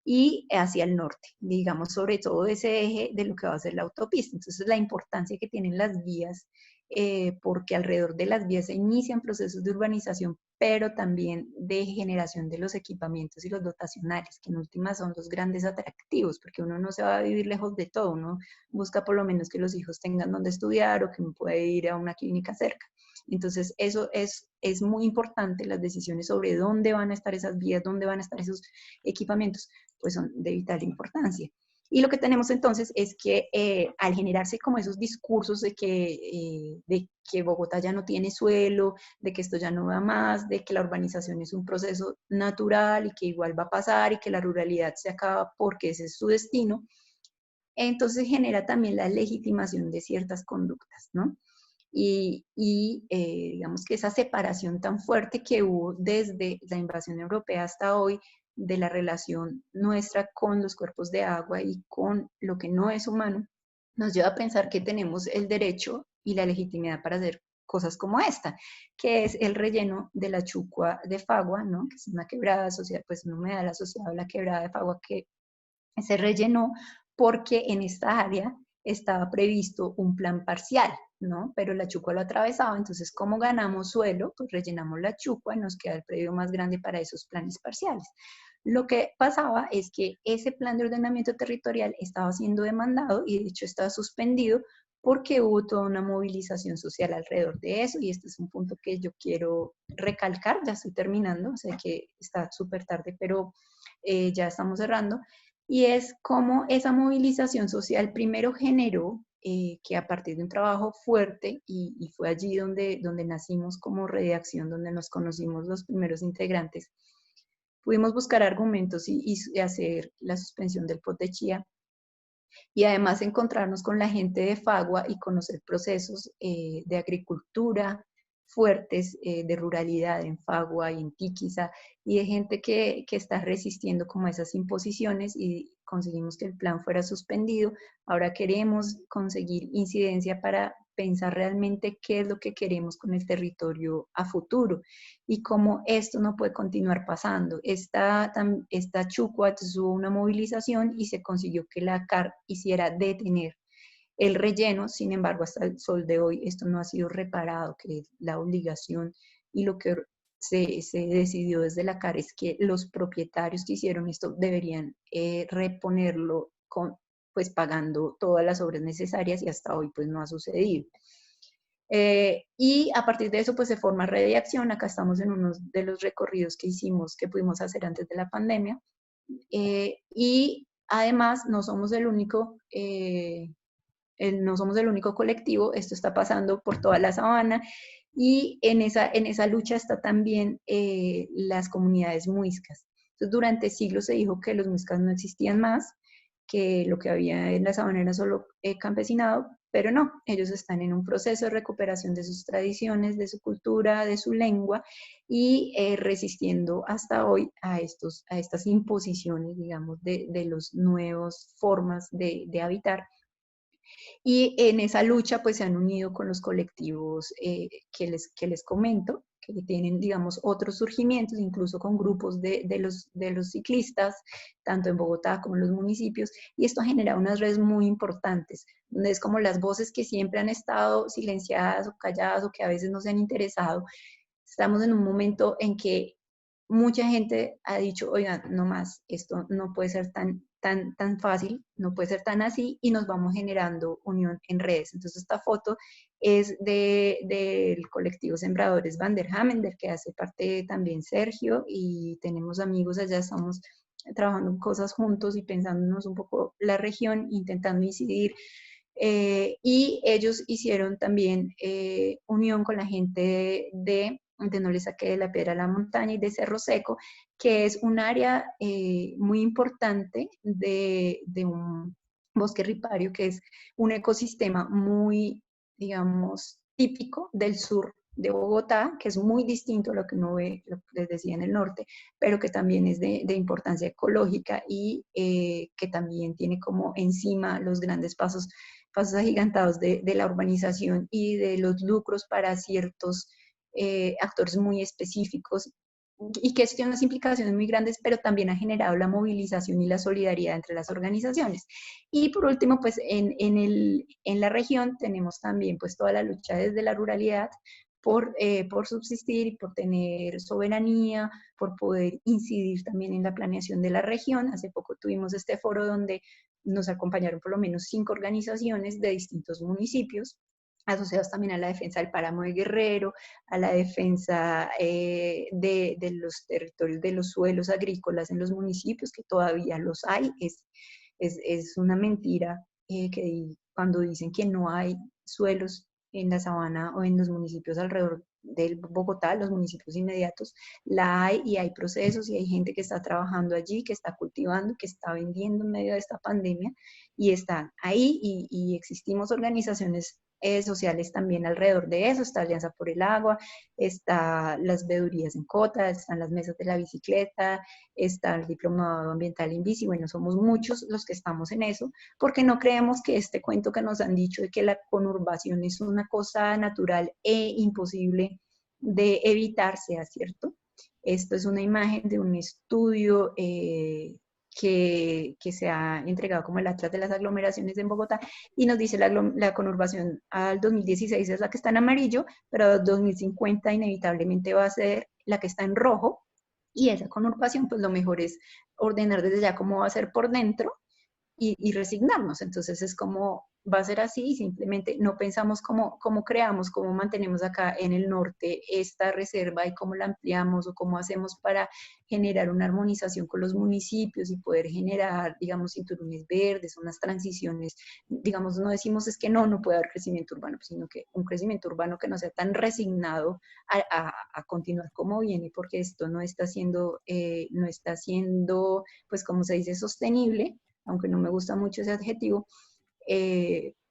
y hacia el norte, digamos, sobre todo ese eje de lo que va a ser la autopista. Entonces, la importancia que tienen las vías, porque alrededor de las vías se inician procesos de urbanización, pero también de generación de los equipamientos y los dotacionales, que en últimas son los grandes atractivos, porque uno no se va a vivir lejos de todo, uno busca por lo menos que los hijos tengan donde estudiar o que uno pueda ir a una clínica cerca. Entonces, eso es muy importante, las decisiones sobre dónde van a estar esas vías, dónde van a estar esos equipamientos, pues son de vital importancia. Y lo que tenemos entonces es que al generarse como esos discursos de que Bogotá ya no tiene suelo, de que esto ya no va más, de que la urbanización es un proceso natural y que igual va a pasar y que la ruralidad se acaba porque ese es su destino, entonces genera también la legitimación de ciertas conductas, ¿no? Y digamos que esa separación tan fuerte que hubo desde la invasión europea hasta hoy de la relación nuestra con los cuerpos de agua y con lo que no es humano, nos lleva a pensar que tenemos el derecho y la legitimidad para hacer cosas como esta, que es el relleno de la Chucua de Fagua, ¿no? Que es una quebrada asociada, pues un humedal asociado a la quebrada de Fagua que se rellenó porque en esta área estaba previsto un plan parcial, ¿no? Pero la Chucua lo atravesaba, entonces como ganamos suelo, pues rellenamos la Chucua y nos queda el predio más grande para esos planes parciales. Lo que pasaba es que ese plan de ordenamiento territorial estaba siendo demandado y de hecho estaba suspendido porque hubo toda una movilización social alrededor de eso, y este es un punto que yo quiero recalcar, ya estoy terminando, sé que está súper tarde, pero ya estamos cerrando, y es cómo esa movilización social primero generó que a partir de un trabajo fuerte, y fue allí donde nacimos como redacción, donde nos conocimos los primeros integrantes, pudimos buscar argumentos y hacer la suspensión del POT de Chía, y además encontrarnos con la gente de Fagua y conocer procesos de agricultura fuertes de ruralidad en Fagua y en Tiquiza, y de gente que está resistiendo como a esas imposiciones, y conseguimos que el plan fuera suspendido. Ahora queremos conseguir incidencia para pensar realmente qué es lo que queremos con el territorio a futuro y cómo esto no puede continuar pasando. Esta Chucuat hubo una movilización y se consiguió que la CAR hiciera detener el relleno. Sin embargo, hasta el sol de hoy esto no ha sido reparado, que es la obligación, y lo que se decidió desde la CAR es que los propietarios que hicieron esto deberían reponerlo pues pagando todas las obras necesarias, y hasta hoy pues no ha sucedido. Y a partir de eso pues se forma Red de Acción. Acá estamos en uno de los recorridos que hicimos, que pudimos hacer antes de la pandemia, y además no somos el único no somos el único colectivo. Esto está pasando por toda la sabana, y en esa lucha está también las comunidades muiscas. Entonces, durante siglos se dijo que los muiscas no existían más, que lo que había en la sabana era solo campesinado, pero no, ellos están en un proceso de recuperación de sus tradiciones, de su cultura, de su lengua, y resistiendo hasta hoy a estas imposiciones, digamos, de las nuevas formas de habitar. Y en esa lucha pues se han unido con los colectivos que les comento, que tienen, digamos, otros surgimientos, incluso con grupos de los ciclistas, tanto en Bogotá como en los municipios, y esto ha generado unas redes muy importantes, donde es como las voces que siempre han estado silenciadas o calladas o que a veces no se han interesado. Estamos en un momento en que mucha gente ha dicho, oigan, no más, esto no puede ser tan fácil, no puede ser tan así, y nos vamos generando unión en redes. Entonces esta foto es del colectivo Sembradores Van der Hamen, del que hace parte también Sergio, y tenemos amigos allá, estamos trabajando en cosas juntos y pensándonos un poco la región, intentando incidir. Y ellos hicieron también unión con la gente de No le saqué de la piedra a la montaña y de Cerro Seco, que es un área muy importante de un bosque ripario, que es un ecosistema muy, digamos, típico del sur de Bogotá, que es muy distinto a lo que uno ve, lo que les decía, en el norte, pero que también es de importancia ecológica, y que también tiene como encima los grandes pasos agigantados de la urbanización y de los lucros para ciertos actores muy específicos, y que esto tiene unas implicaciones muy grandes, pero también ha generado la movilización y la solidaridad entre las organizaciones. Y por último, pues en la región tenemos también pues toda la lucha desde la ruralidad por subsistir y por tener soberanía, por poder incidir también en la planeación de la región. Hace poco tuvimos este foro donde nos acompañaron por lo menos 5 organizaciones de distintos municipios, asociados también a la defensa del páramo de Guerrero, a la defensa de los territorios, de los suelos agrícolas en los municipios, que todavía los hay. Es una mentira que cuando dicen que no hay suelos en la sabana o en los municipios alrededor de Bogotá, los municipios inmediatos, la hay, y hay procesos y hay gente que está trabajando allí, que está cultivando, que está vendiendo en medio de esta pandemia, y están ahí, y existimos organizaciones sociales también alrededor de eso. Está Alianza por el Agua, está las veedurías en Cota, están las mesas de la bicicleta, está el diplomado ambiental INVISI. Bueno, somos muchos los que estamos en eso, porque no creemos que este cuento que nos han dicho de que la conurbación es una cosa natural e imposible de evitar sea cierto. Esto es una imagen de un estudio que se ha entregado como el Atlas de las Aglomeraciones en Bogotá, y nos dice la conurbación al 2016 es la que está en amarillo, pero 2050 inevitablemente va a ser la que está en rojo, y esa conurbación pues lo mejor es ordenar desde ya cómo va a ser por dentro, y resignarnos. Entonces es como va a ser así, y simplemente no pensamos cómo creamos, cómo mantenemos acá en el norte esta reserva y cómo la ampliamos, o cómo hacemos para generar una armonización con los municipios y poder generar, digamos, cinturones verdes, unas transiciones. Digamos, no decimos es que no puede haber crecimiento urbano, sino que un crecimiento urbano que no sea tan resignado a continuar como viene, porque esto no está siendo, pues como se dice, sostenible, aunque no me gusta mucho ese adjetivo,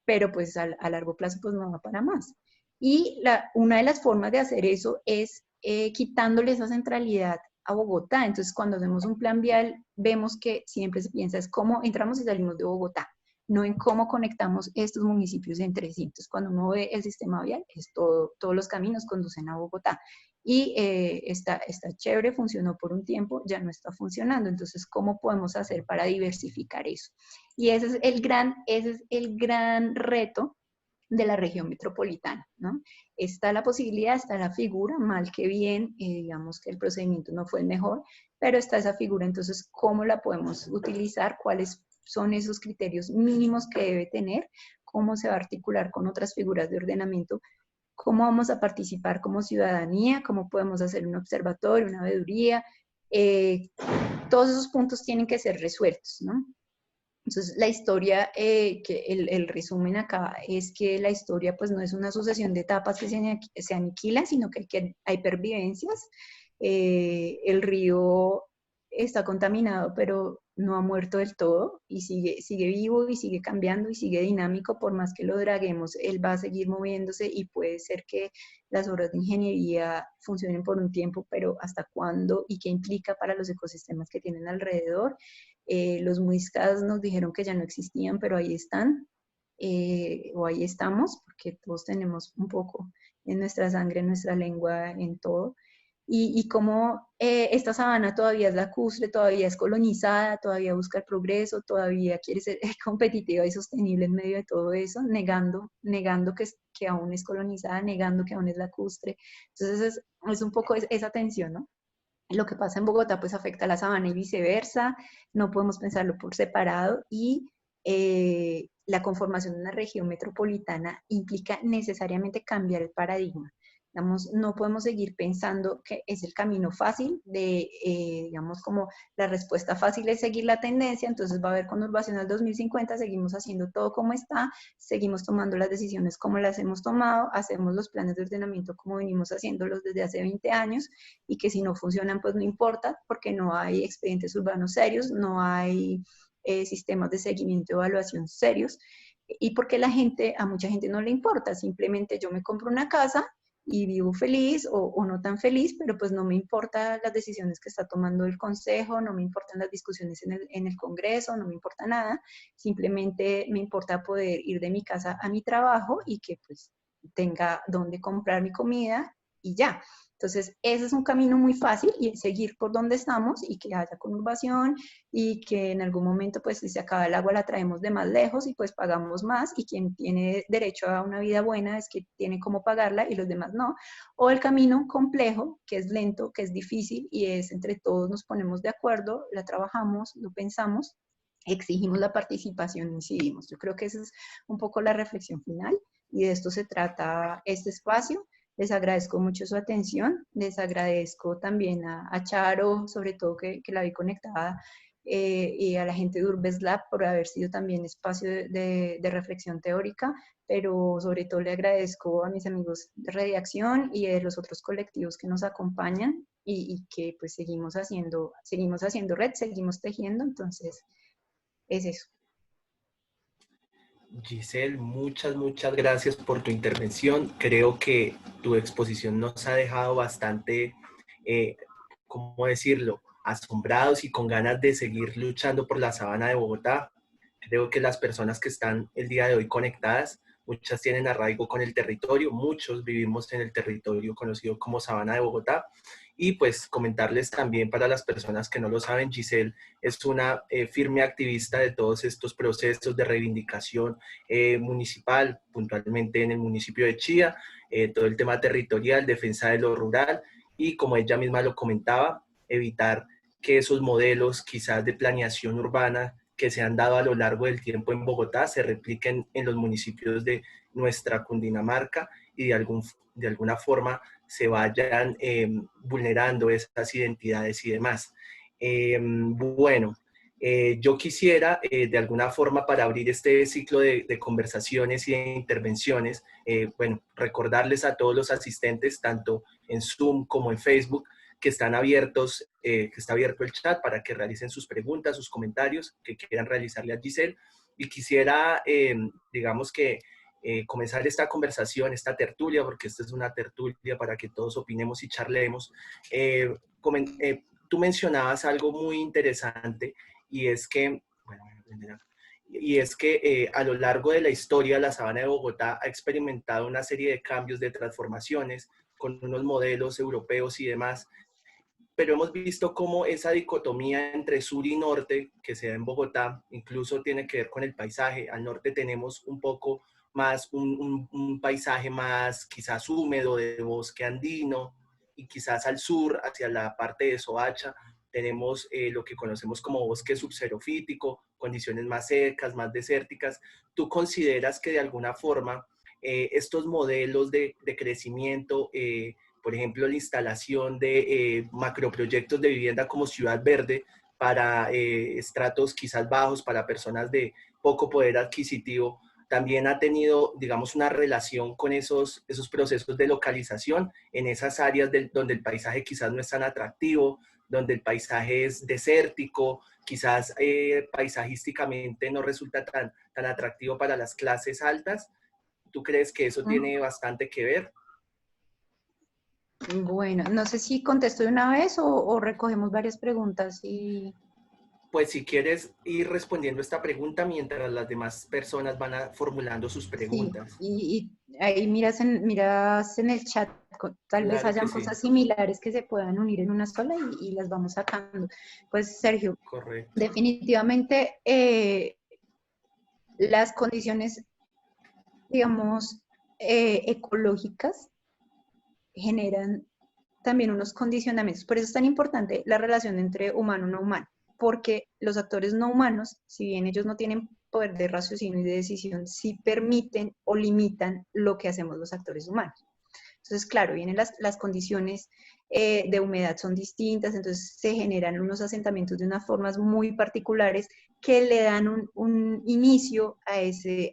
pero pues a largo plazo pues no va para más. Y una de las formas de hacer eso es quitándole esa centralidad a Bogotá. Entonces, cuando hacemos un plan vial, vemos que siempre se piensa es cómo entramos y salimos de Bogotá, no en cómo conectamos estos municipios entre sí. Entonces, cuando uno ve el sistema vial, es todos los caminos conducen a Bogotá. Y está chévere, funcionó por un tiempo, ya no está funcionando. Entonces, ¿cómo podemos hacer para diversificar eso? Y ese es el gran reto de la región metropolitana, ¿no? Está la posibilidad, está la figura, mal que bien, digamos que el procedimiento no fue el mejor, pero está esa figura, entonces, ¿cómo la podemos utilizar? ¿Cuáles son esos criterios mínimos que debe tener? ¿Cómo se va a articular con otras figuras de ordenamiento? ¿Cómo vamos a participar como ciudadanía? ¿Cómo podemos hacer un observatorio, una veeduría? Todos esos puntos tienen que ser resueltos, ¿no? Entonces, la historia, que el resumen acá es que la historia pues no es una sucesión de etapas que se aniquilan, sino que hay pervivencias. El río está contaminado, pero no ha muerto del todo y sigue vivo y sigue cambiando y sigue dinámico. Por más que lo draguemos, él va a seguir moviéndose y puede ser que las obras de ingeniería funcionen por un tiempo, pero ¿hasta cuándo y qué implica para los ecosistemas que tienen alrededor? Los muiscas nos dijeron que ya no existían, pero ahí están, o ahí estamos, porque todos tenemos un poco en nuestra sangre, en nuestra lengua, en todo. Y cómo esta sabana todavía es lacustre, todavía es colonizada, todavía busca el progreso, todavía quiere ser competitiva y sostenible en medio de todo eso, negando que aún es colonizada, negando que aún es lacustre. Entonces es un poco esa tensión, ¿no? Lo que pasa en Bogotá pues afecta a la sabana y viceversa, no podemos pensarlo por separado y la conformación de una región metropolitana implica necesariamente cambiar el paradigma. Digamos, no podemos seguir pensando que es el camino fácil digamos, como la respuesta fácil es seguir la tendencia, entonces va a haber conurbación al 2050, seguimos haciendo todo como está, seguimos tomando las decisiones como las hemos tomado, hacemos los planes de ordenamiento como venimos haciéndolos desde hace 20 años, y que si no funcionan, pues no importa, porque no hay expedientes urbanos serios, no hay sistemas de seguimiento y evaluación serios, y porque a mucha gente no le importa, simplemente yo me compro una casa y vivo feliz o no tan feliz, pero pues no me importan las decisiones que está tomando el consejo, no me importan las discusiones en el Congreso, no me importa nada, simplemente me importa poder ir de mi casa a mi trabajo y que pues tenga donde comprar mi comida y ya. Entonces, ese es un camino muy fácil y es seguir por donde estamos y que haya conurbación y que en algún momento, pues, si se acaba el agua, la traemos de más lejos y pues pagamos más y quien tiene derecho a una vida buena es que tiene cómo pagarla y los demás no. O el camino complejo, que es lento, que es difícil y es entre todos nos ponemos de acuerdo, la trabajamos, lo pensamos, exigimos la participación, incidimos. Yo creo que esa es un poco la reflexión final y de esto se trata este espacio. Les agradezco mucho su atención, les agradezco también a Charo, sobre todo que la vi conectada, y a la gente de Urbes Lab por haber sido también espacio de reflexión teórica, pero sobre todo le agradezco a mis amigos de Rediacción y de los otros colectivos que nos acompañan y que pues seguimos haciendo red, seguimos tejiendo, entonces es eso. Giselle, muchas gracias por tu intervención. Creo que tu exposición nos ha dejado bastante, ¿cómo decirlo?, asombrados y con ganas de seguir luchando por la sabana de Bogotá. Creo que las personas que están el día de hoy conectadas, muchas tienen arraigo con el territorio, muchos vivimos en el territorio conocido como Sabana de Bogotá. Y pues comentarles también para las personas que no lo saben, Giselle es una firme activista de todos estos procesos de reivindicación municipal, puntualmente en el municipio de Chía, todo el tema territorial, defensa de lo rural y como ella misma lo comentaba, evitar que esos modelos quizás de planeación urbana que se han dado a lo largo del tiempo en Bogotá se repliquen en los municipios de nuestra Cundinamarca y de alguna forma se vayan vulnerando esas identidades y demás. Bueno, yo quisiera de alguna forma para abrir este ciclo de conversaciones y de intervenciones, bueno, recordarles a todos los asistentes, tanto en Zoom como en Facebook, que están abiertos, que está abierto el chat para que realicen sus preguntas, sus comentarios que quieran realizarle a Giselle. Y quisiera, digamos que comenzar esta conversación, esta tertulia, porque esta es una tertulia para que todos opinemos y charlemos. Tú mencionabas algo muy interesante y es que, a lo largo de la historia la Sabana de Bogotá ha experimentado una serie de cambios, de transformaciones con unos modelos europeos y demás, pero hemos visto cómo esa dicotomía entre sur y norte que se da en Bogotá incluso tiene que ver con el paisaje. Al norte tenemos un poco más un paisaje más quizás húmedo de bosque andino, y quizás al sur, hacia la parte de Soacha, tenemos lo que conocemos como bosque subxerofítico, condiciones más secas, más desérticas. ¿Tú consideras que de alguna forma estos modelos de crecimiento, por ejemplo, la instalación de macroproyectos de vivienda como Ciudad Verde para estratos quizás bajos, para personas de poco poder adquisitivo, también ha tenido, digamos, una relación con esos procesos de localización en esas áreas donde el paisaje quizás no es tan atractivo, donde el paisaje es desértico, quizás paisajísticamente no resulta tan atractivo para las clases altas? ¿Tú crees que eso tiene bastante que ver? Bueno, no sé si contesto de una vez o recogemos varias preguntas y... Pues si quieres ir respondiendo esta pregunta mientras las demás personas van formulando sus Sí, preguntas. y ahí miras en el chat, tal vez Claro que hayan sí, cosas similares que se puedan unir en una sola y las vamos sacando. Pues Sergio, correcto. definitivamente las condiciones, digamos, ecológicas generan también unos condicionamientos. Por eso es tan importante la relación entre humano y no humano, porque los actores no humanos, si bien ellos no tienen poder de raciocinio y de decisión, sí permiten o limitan lo que hacemos los actores humanos. Entonces, claro, vienen las condiciones de humedad son distintas, entonces se generan unos asentamientos de unas formas muy particulares que le dan un inicio a ese,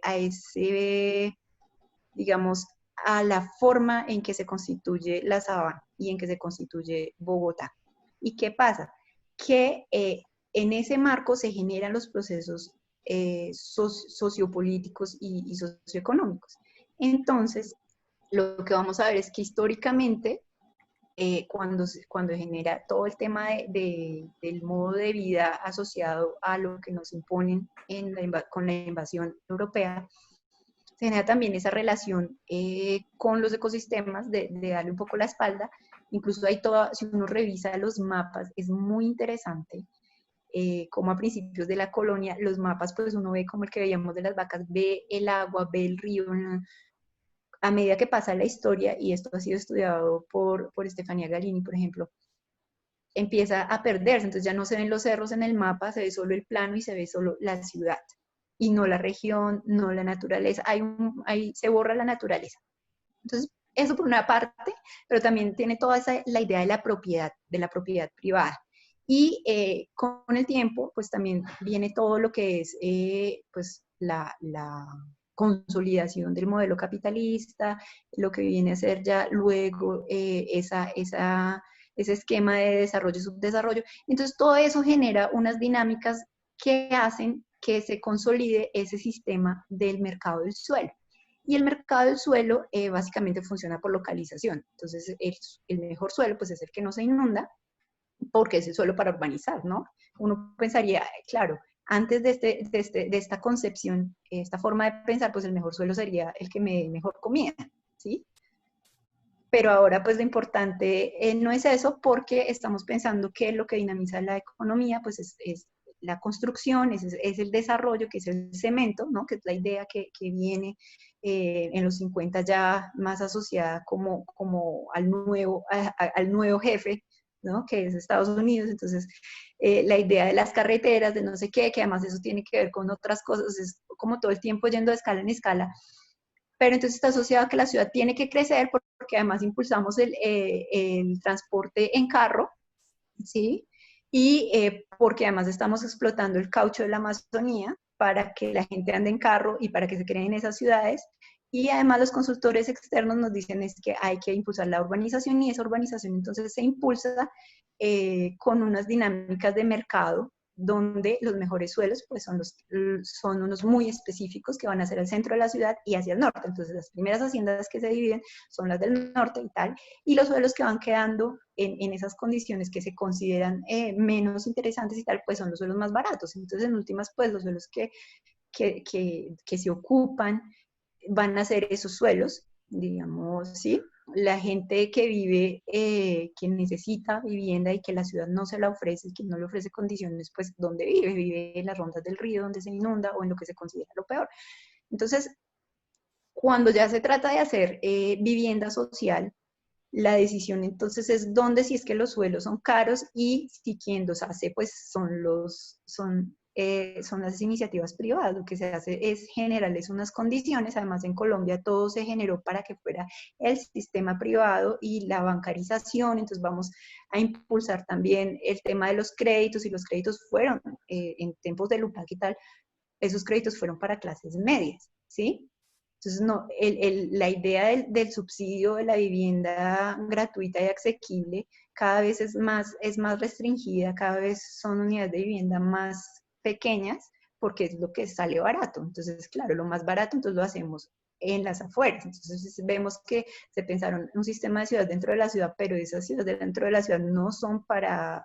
digamos, a la forma en que se constituye la sabana y en que se constituye Bogotá. ¿Y qué pasa? Que en ese marco se generan los procesos sociopolíticos y socioeconómicos. Entonces, lo que vamos a ver es que históricamente, cuando genera todo el tema del modo de vida asociado a lo que nos imponen con la invasión europea, se genera también esa relación con los ecosistemas de darle un poco la espalda. Incluso hay toda, si uno revisa los mapas, es muy interesante como a principios de la colonia, los mapas, pues uno ve como el que veíamos de las vacas, ve el agua, ve el río. A medida que pasa la historia, y esto ha sido estudiado por Estefanía Galini, por ejemplo, empieza a perderse, entonces ya no se ven los cerros en el mapa, se ve solo el plano y se ve solo la ciudad, y no la región, no la naturaleza, se borra la naturaleza. Entonces, eso por una parte, pero también tiene toda la idea de la propiedad privada. Y con el tiempo, pues también viene todo lo que es pues la consolidación del modelo capitalista, lo que viene a ser ya luego ese esquema de desarrollo y subdesarrollo. Entonces, todo eso genera unas dinámicas que hacen que se consolide ese sistema del mercado del suelo. Y el mercado del suelo básicamente funciona por localización. Entonces, el mejor suelo pues, es el que no se inunda, porque es el suelo para urbanizar, ¿no? Uno pensaría, claro, antes de esta concepción, esta forma de pensar, pues el mejor suelo sería el que me dé mejor comida, ¿sí? Pero ahora, pues lo importante no es eso, porque estamos pensando que lo que dinamiza la economía, pues es la construcción, es el desarrollo, que es el cemento, ¿no? Que es la idea que viene en los 50 ya más asociada como al nuevo jefe, ¿no? Que es Estados Unidos. Entonces, la idea de las carreteras, de no sé qué, que además eso tiene que ver con otras cosas, es como todo el tiempo yendo de escala en escala, pero entonces está asociado a que la ciudad tiene que crecer porque además impulsamos el transporte en carro, ¿sí? Y porque además estamos explotando el caucho de la Amazonía para que la gente ande en carro y para que se creen esas ciudades. Y además los consultores externos nos dicen es que hay que impulsar la urbanización, y esa urbanización entonces se impulsa con unas dinámicas de mercado donde los mejores suelos pues son unos muy específicos que van a ser al centro de la ciudad y hacia el norte. Entonces las primeras haciendas que se dividen son las del norte y tal, y los suelos que van quedando en esas condiciones que se consideran menos interesantes y tal, pues son los suelos más baratos. Entonces en últimas pues los suelos que se ocupan van a ser esos suelos, digamos, ¿sí? La gente que vive, que necesita vivienda y que la ciudad no se la ofrece, que no le ofrece condiciones, pues, ¿dónde vive? Vive en las rondas del río, donde se inunda o en lo que se considera lo peor. Entonces, cuando ya se trata de hacer vivienda social, la decisión entonces es dónde, si es que los suelos son caros, y si quien los hace pues son las iniciativas privadas. Lo que se hace es generarles unas condiciones. Además en Colombia todo se generó para que fuera el sistema privado y la bancarización. Entonces vamos a impulsar también el tema de los créditos, y los créditos fueron en tiempos de Lupac y tal, esos créditos fueron para clases medias, ¿sí? Entonces, no, la idea del subsidio de la vivienda gratuita y asequible cada vez es más restringida, cada vez son unidades de vivienda más pequeñas, porque es lo que sale barato. Entonces, claro, lo más barato, entonces lo hacemos en las afueras. Entonces vemos que se pensaron un sistema de ciudad dentro de la ciudad, pero esas ciudades dentro de la ciudad no son para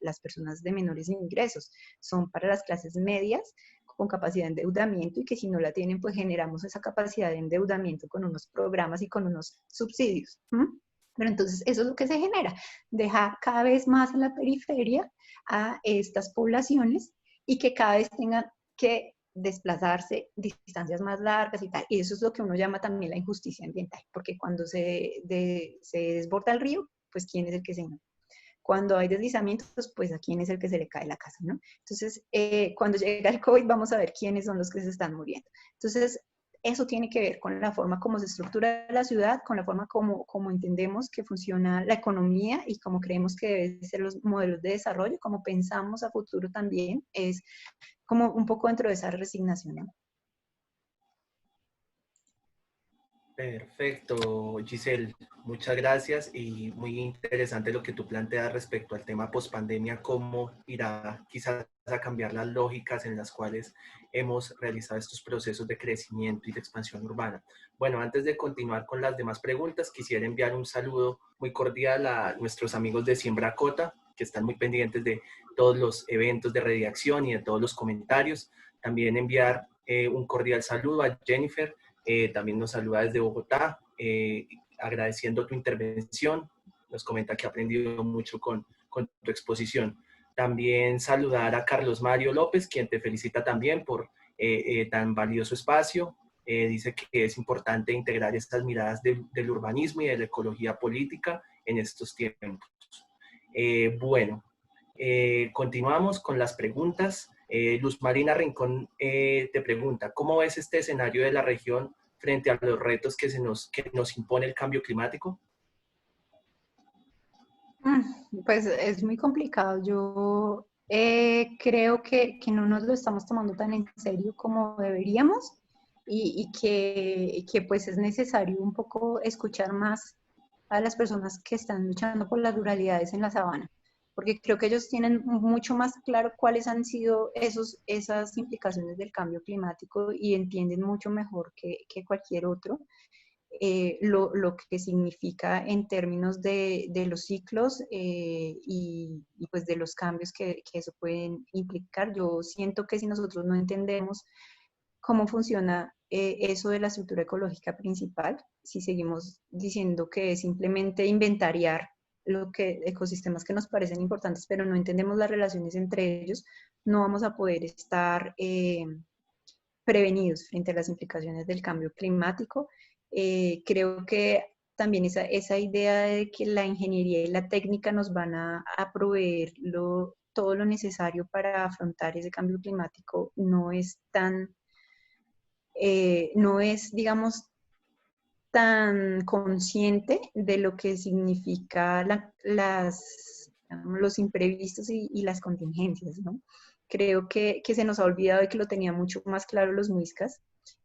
las personas de menores ingresos, son para las clases medias con capacidad de endeudamiento, y que si no la tienen, pues generamos esa capacidad de endeudamiento con unos programas y con unos subsidios. Pero entonces eso es lo que se genera, dejar cada vez más en la periferia a estas poblaciones, y que cada vez tengan que desplazarse distancias más largas y tal. Y eso es lo que uno llama también la injusticia ambiental, porque cuando se desborda el río, pues ¿quién es el que se inunda? Cuando hay deslizamientos, pues a quién es el que se le cae la casa, ¿no? Entonces, cuando llega el COVID, vamos a ver quiénes son los que se están muriendo. Entonces, eso tiene que ver con la forma como se estructura la ciudad, con la forma como entendemos que funciona la economía y cómo creemos que deben ser los modelos de desarrollo, como pensamos a futuro también, es como un poco dentro de esa resignación, ¿no? Perfecto, Giselle. Muchas gracias y muy interesante lo que tú planteas respecto al tema pospandemia, cómo irá quizás a cambiar las lógicas en las cuales hemos realizado estos procesos de crecimiento y de expansión urbana. Bueno, antes de continuar con las demás preguntas, quisiera enviar un saludo muy cordial a nuestros amigos de Siembra Cota, que están muy pendientes de todos los eventos de redacción y de todos los comentarios. También enviar un cordial saludo a Jennifer. También nos saluda desde Bogotá, agradeciendo tu intervención. Nos comenta que ha aprendido mucho con tu exposición. También saludar a Carlos Mario López, quien te felicita también por tan valioso espacio. Dice que es importante integrar estas miradas del urbanismo y de la ecología política en estos tiempos. Bueno, continuamos con las preguntas. Luz Marina Rincón te pregunta, ¿cómo ves este escenario de la región frente a los retos que nos impone el cambio climático? Pues es muy complicado. Yo creo que no nos lo estamos tomando tan en serio como deberíamos, y que pues es necesario un poco escuchar más a las personas que están luchando por las ruralidades en la sabana, porque creo que ellos tienen mucho más claro cuáles han sido esas implicaciones del cambio climático, y entienden mucho mejor que cualquier otro lo que significa en términos de los ciclos y pues de los cambios que eso pueden implicar. Yo siento que si nosotros no entendemos cómo funciona eso de la estructura ecológica principal, si seguimos diciendo que es simplemente inventariar ecosistemas que nos parecen importantes, pero no entendemos las relaciones entre ellos, no vamos a poder estar prevenidos frente a las implicaciones del cambio climático. Creo que también esa idea de que la ingeniería y la técnica nos van a proveer todo lo necesario para afrontar ese cambio climático no es no es, digamos, tan consciente de lo que significa los imprevistos y las contingencias, ¿no? Creo que se nos ha olvidado de que lo tenía mucho más claro los muiscas,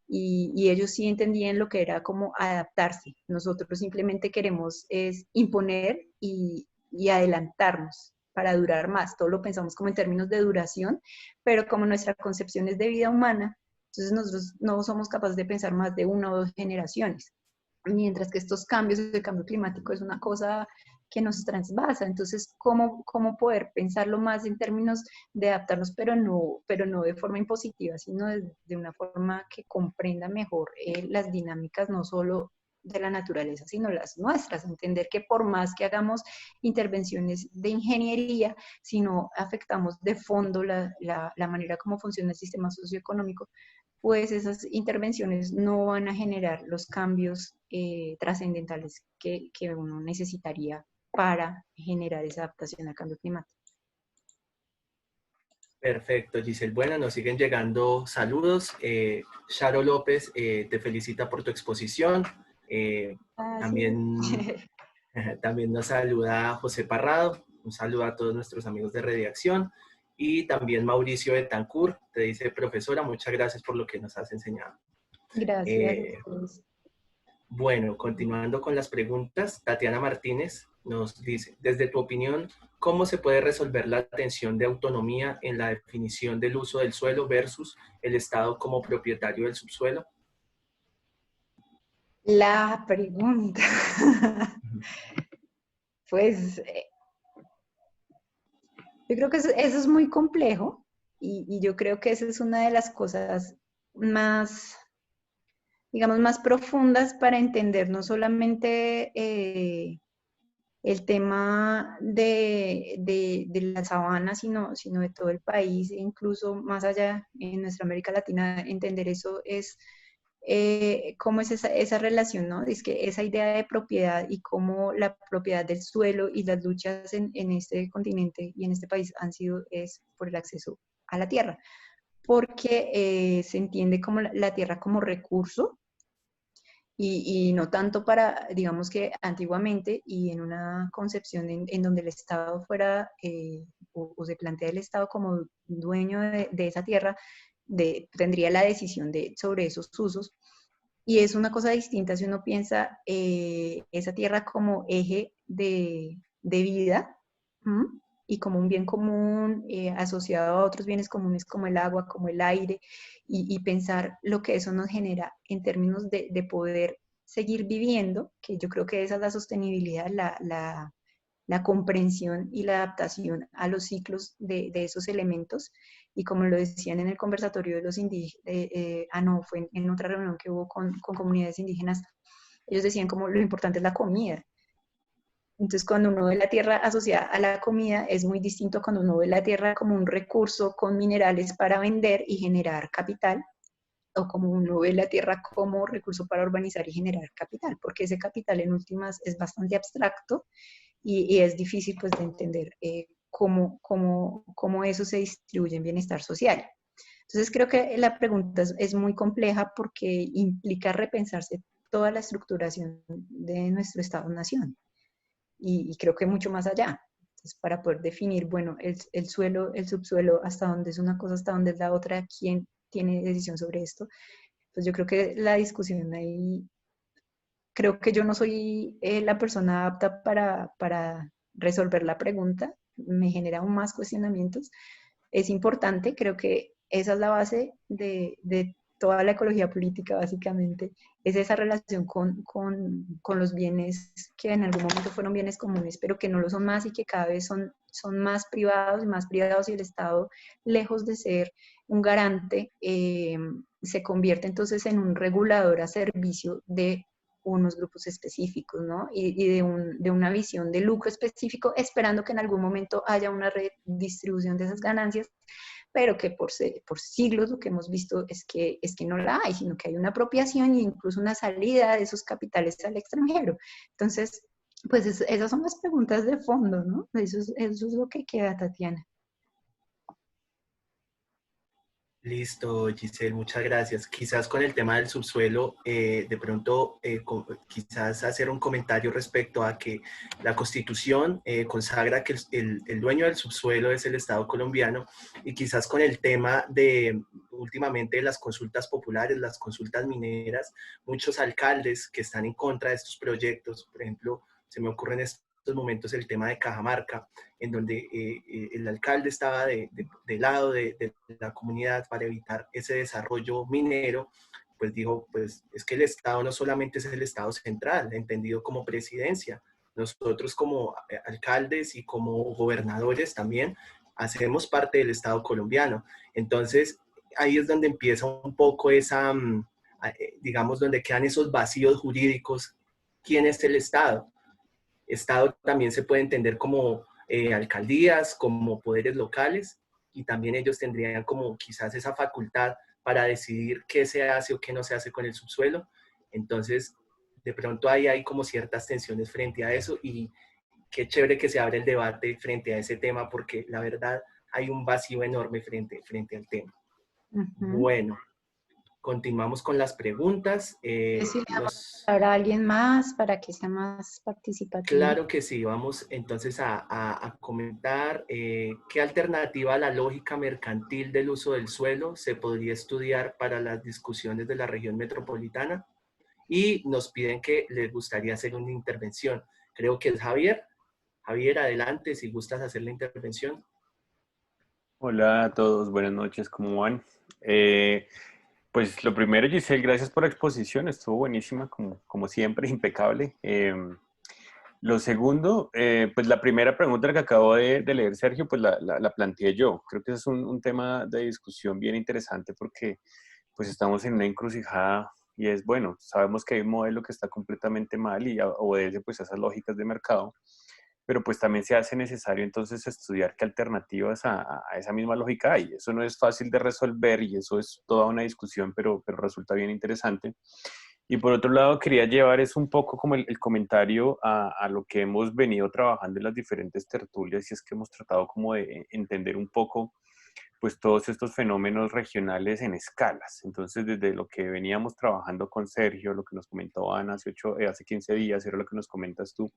y ellos sí entendían lo que era como adaptarse. Nosotros simplemente queremos es imponer y adelantarnos para durar más. Todo lo pensamos como en términos de duración, pero como nuestra concepción es de vida humana, entonces nosotros no somos capaces de pensar más de 1 o 2 generaciones. Mientras que estos cambios, el cambio climático es una cosa que nos transvasa. Entonces, ¿cómo poder pensarlo más en términos de adaptarnos, pero no de forma impositiva, sino de una forma que comprenda mejor las dinámicas, no solo de la naturaleza, sino las nuestras? Entender que por más que hagamos intervenciones de ingeniería, si no afectamos de fondo la manera como funciona el sistema socioeconómico, pues esas intervenciones no van a generar los cambios trascendentales que uno necesitaría para generar esa adaptación al cambio climático. Perfecto, Giselle. Bueno, nos siguen llegando saludos. Sharo López te felicita por tu exposición. También, también nos saluda José Parrado. Un saludo a todos nuestros amigos de redacción. Y también Mauricio Betancourt te dice, profesora, muchas gracias por lo que nos has enseñado. Gracias. Bueno, continuando con las preguntas, Tatiana Martínez nos dice, desde tu opinión, ¿cómo se puede resolver la tensión de autonomía en la definición del uso del suelo versus el Estado como propietario del subsuelo? La pregunta. Pues yo creo que eso es muy complejo y yo creo que esa es una de las cosas más, digamos, más profundas para entender no solamente el tema de la sabana, sino de todo el país, e incluso más allá en nuestra América Latina. Entender eso es cómo es esa relación, ¿no? Es que esa idea de propiedad y cómo la propiedad del suelo y las luchas en este continente y en este país es por el acceso a la tierra, porque se entiende como la tierra como recurso y no tanto para, digamos que antiguamente y en una concepción en donde el Estado fuera o se plantea el Estado como dueño de esa tierra, tendría la decisión sobre esos usos. Y es una cosa distinta si uno piensa esa tierra como eje de vida, ¿m? Y como un bien común asociado a otros bienes comunes como el agua, como el aire, y pensar lo que eso nos genera en términos de poder seguir viviendo, que yo creo que esa es la sostenibilidad, la comprensión y la adaptación a los ciclos de esos elementos. Y como lo decían en el conversatorio de los indígenas, no, fue en otra reunión que hubo con comunidades indígenas, ellos decían como lo importante es la comida. Entonces, cuando uno ve la tierra asociada a la comida, es muy distinto a cuando uno ve la tierra como un recurso con minerales para vender y generar capital, o como uno ve la tierra como recurso para urbanizar y generar capital, porque ese capital en últimas es bastante abstracto y es difícil pues de entender cómo eso se distribuye en bienestar social. Entonces creo que la pregunta es muy compleja porque implica repensarse toda la estructuración de nuestro Estado-Nación y creo que mucho más allá. Entonces, para poder definir, bueno, el suelo, el subsuelo, hasta dónde es una cosa, hasta dónde es la otra, quién tiene decisión sobre esto, pues yo creo que la discusión ahí, creo que yo no soy la persona apta para resolver la pregunta, me genera aún más cuestionamientos. Es importante, creo que esa es la base de toda la ecología política, básicamente, es esa relación con los bienes que en algún momento fueron bienes comunes, pero que no lo son más y que cada vez son más privados y el Estado, lejos de ser un garante, se convierte entonces en un regulador a servicio de unos grupos específicos, ¿no? Y de una visión de lucro específico, esperando que en algún momento haya una redistribución de esas ganancias, pero que por siglos lo que hemos visto es que no la hay, sino que hay una apropiación e incluso una salida de esos capitales al extranjero. Entonces, pues esas son las preguntas de fondo, ¿no? Eso es lo que queda, Tatiana. Listo, Giselle, muchas gracias. Quizás con el tema del subsuelo, de pronto, quizás hacer un comentario respecto a que la Constitución consagra que el dueño del subsuelo es el Estado colombiano, y quizás con el tema de últimamente las consultas populares, las consultas mineras, muchos alcaldes que están en contra de estos proyectos, por ejemplo, se me ocurre en este momentos el tema de Cajamarca, en donde el alcalde estaba del lado de la comunidad para evitar ese desarrollo minero, pues dijo, pues es que el Estado no solamente es el Estado central, entendido como presidencia, nosotros como alcaldes y como gobernadores también hacemos parte del Estado colombiano. Entonces, ahí es donde empieza un poco esa, digamos, donde quedan esos vacíos jurídicos. ¿Quién es el Estado? Estado también se puede entender como alcaldías, como poderes locales, y también ellos tendrían como quizás esa facultad para decidir qué se hace o qué no se hace con el subsuelo. Entonces, de pronto ahí hay como ciertas tensiones frente a eso, y qué chévere que se abre el debate frente a ese tema, porque la verdad hay un vacío enorme frente al tema. Bueno, continuamos con las preguntas. Si le damos la palabra a alguien más para que sea más participativo. Claro que sí, vamos entonces a comentar qué alternativa a la lógica mercantil del uso del suelo se podría estudiar para las discusiones de la región metropolitana, y nos piden que les gustaría hacer una intervención. Creo que es Javier. Javier, adelante, si gustas hacer la intervención. Hola a todos, buenas noches, ¿cómo van? Pues lo primero, Giselle, gracias por la exposición, estuvo buenísima, como siempre, impecable. Lo segundo, pues la primera pregunta que acabo de leer, Sergio, pues la planteé yo. Creo que ese es un tema de discusión bien interesante porque pues estamos en una encrucijada y es, bueno, sabemos que hay un modelo que está completamente mal y obedece pues a esas lógicas de mercado, pero pues también se hace necesario entonces estudiar qué alternativas a esa misma lógica hay. Eso no es fácil de resolver y eso es toda una discusión, pero resulta bien interesante. Y por otro lado, quería llevar es un poco como el comentario a lo que hemos venido trabajando en las diferentes tertulias, y es que hemos tratado como de entender un poco pues todos estos fenómenos regionales en escalas. Entonces, desde lo que veníamos trabajando con Sergio, lo que nos comentó Ana hace 15 días, era lo que nos comentas tú,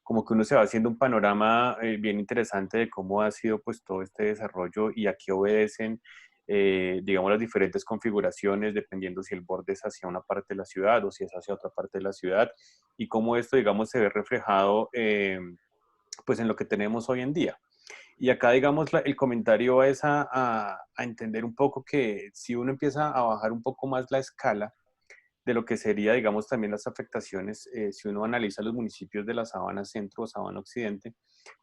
como que uno se va haciendo un panorama bien interesante de cómo ha sido pues todo este desarrollo y a qué obedecen, digamos, las diferentes configuraciones, dependiendo si el borde es hacia una parte de la ciudad o si es hacia otra parte de la ciudad, y cómo esto, digamos, se ve reflejado pues en lo que tenemos hoy en día. Y acá, digamos, el comentario es a entender un poco que si uno empieza a bajar un poco más la escala de lo que sería, digamos, también las afectaciones, si uno analiza los municipios de la Sabana Centro o Sabana Occidente,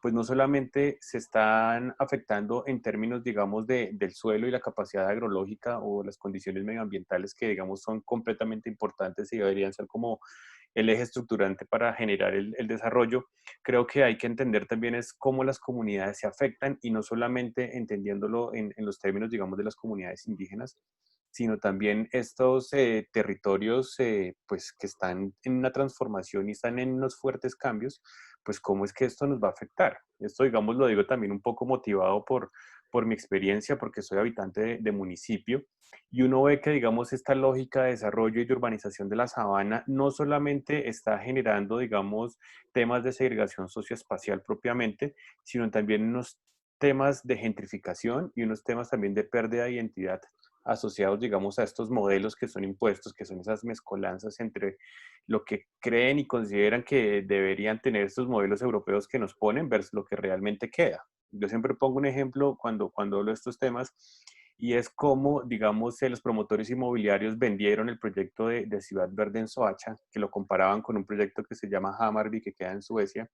pues no solamente se están afectando en términos, digamos, del suelo y la capacidad agrológica o las condiciones medioambientales que, digamos, son completamente importantes y deberían ser como el eje estructurante para generar el desarrollo. Creo que hay que entender también es cómo las comunidades se afectan, y no solamente entendiéndolo en los términos, digamos, de las comunidades indígenas, sino también estos territorios pues que están en una transformación y están en unos fuertes cambios, pues cómo es que esto nos va a afectar. Esto, digamos, lo digo también un poco motivado por mi experiencia, porque soy habitante de municipio, y uno ve que, digamos, esta lógica de desarrollo y de urbanización de la sabana no solamente está generando, digamos, temas de segregación socioespacial propiamente, sino también unos temas de gentrificación y unos temas también de pérdida de identidad asociados, digamos, a estos modelos que son impuestos, que son esas mezcolanzas entre lo que creen y consideran que deberían tener estos modelos europeos que nos ponen versus lo que realmente queda. Yo siempre pongo un ejemplo cuando hablo de estos temas, y es como, digamos, los promotores inmobiliarios vendieron el proyecto de Ciudad Verde en Soacha, que lo comparaban con un proyecto que se llama Hammarby, que queda en Suecia,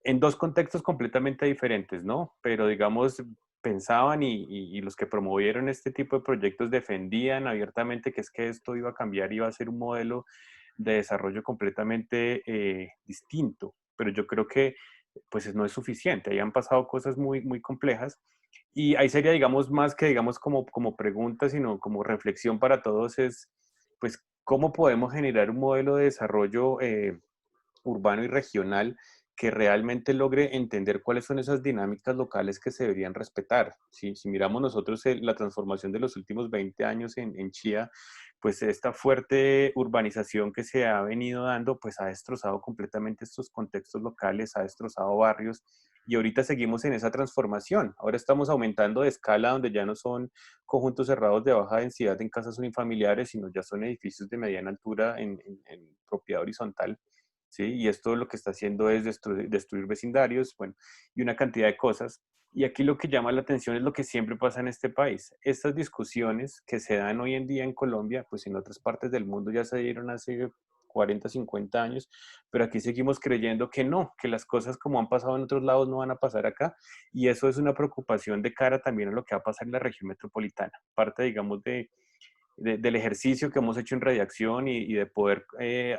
en dos contextos completamente diferentes, ¿no? Pero digamos, pensaban y los que promovieron este tipo de proyectos defendían abiertamente que es que esto iba a cambiar, iba a ser un modelo de desarrollo completamente distinto. Pero yo creo que pues no es suficiente, ahí han pasado cosas muy, muy complejas, y ahí sería, digamos, más que, digamos, como pregunta, sino como reflexión para todos es, pues, ¿cómo podemos generar un modelo de desarrollo urbano y regional que realmente logre entender cuáles son esas dinámicas locales que se deberían respetar? Si miramos nosotros la transformación de los últimos 20 años en Chía, pues esta fuerte urbanización que se ha venido dando, pues ha destrozado completamente estos contextos locales, ha destrozado barrios, y ahorita seguimos en esa transformación. Ahora estamos aumentando de escala, donde ya no son conjuntos cerrados de baja densidad en casas unifamiliares, sino ya son edificios de mediana altura en propiedad horizontal. ¿sí? Y esto lo que está haciendo es destruir vecindarios, bueno, y una cantidad de cosas. Y aquí lo que llama la atención es lo que siempre pasa en este país. Estas discusiones que se dan hoy en día en Colombia, pues en otras partes del mundo ya se dieron hace 40, 50 años, pero aquí seguimos creyendo que no, que las cosas como han pasado en otros lados no van a pasar acá, y eso es una preocupación de cara también a lo que va a pasar en la región metropolitana. Parte, digamos, del ejercicio que hemos hecho en Radiacción y de poder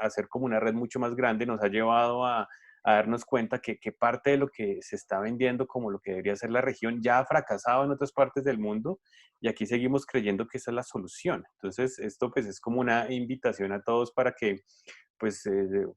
hacer como una red mucho más grande nos ha llevado a darnos cuenta que parte de lo que se está vendiendo como lo que debería ser la región ya ha fracasado en otras partes del mundo, y aquí seguimos creyendo que esa es la solución. Entonces, esto pues es como una invitación a todos para que pues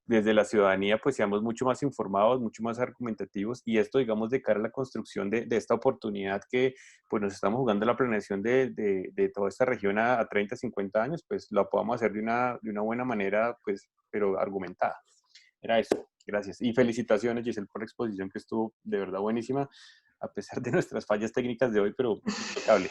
desde la ciudadanía pues seamos mucho más informados, mucho más argumentativos, y esto digamos de cara a la construcción de esta oportunidad que pues nos estamos jugando la planeación de toda esta región a 30, 50 años, pues lo podamos hacer de una buena manera, pues, pero argumentada. Era eso. Gracias. Y felicitaciones, Giselle, por la exposición que estuvo de verdad buenísima, a pesar de nuestras fallas técnicas de hoy, pero impecable.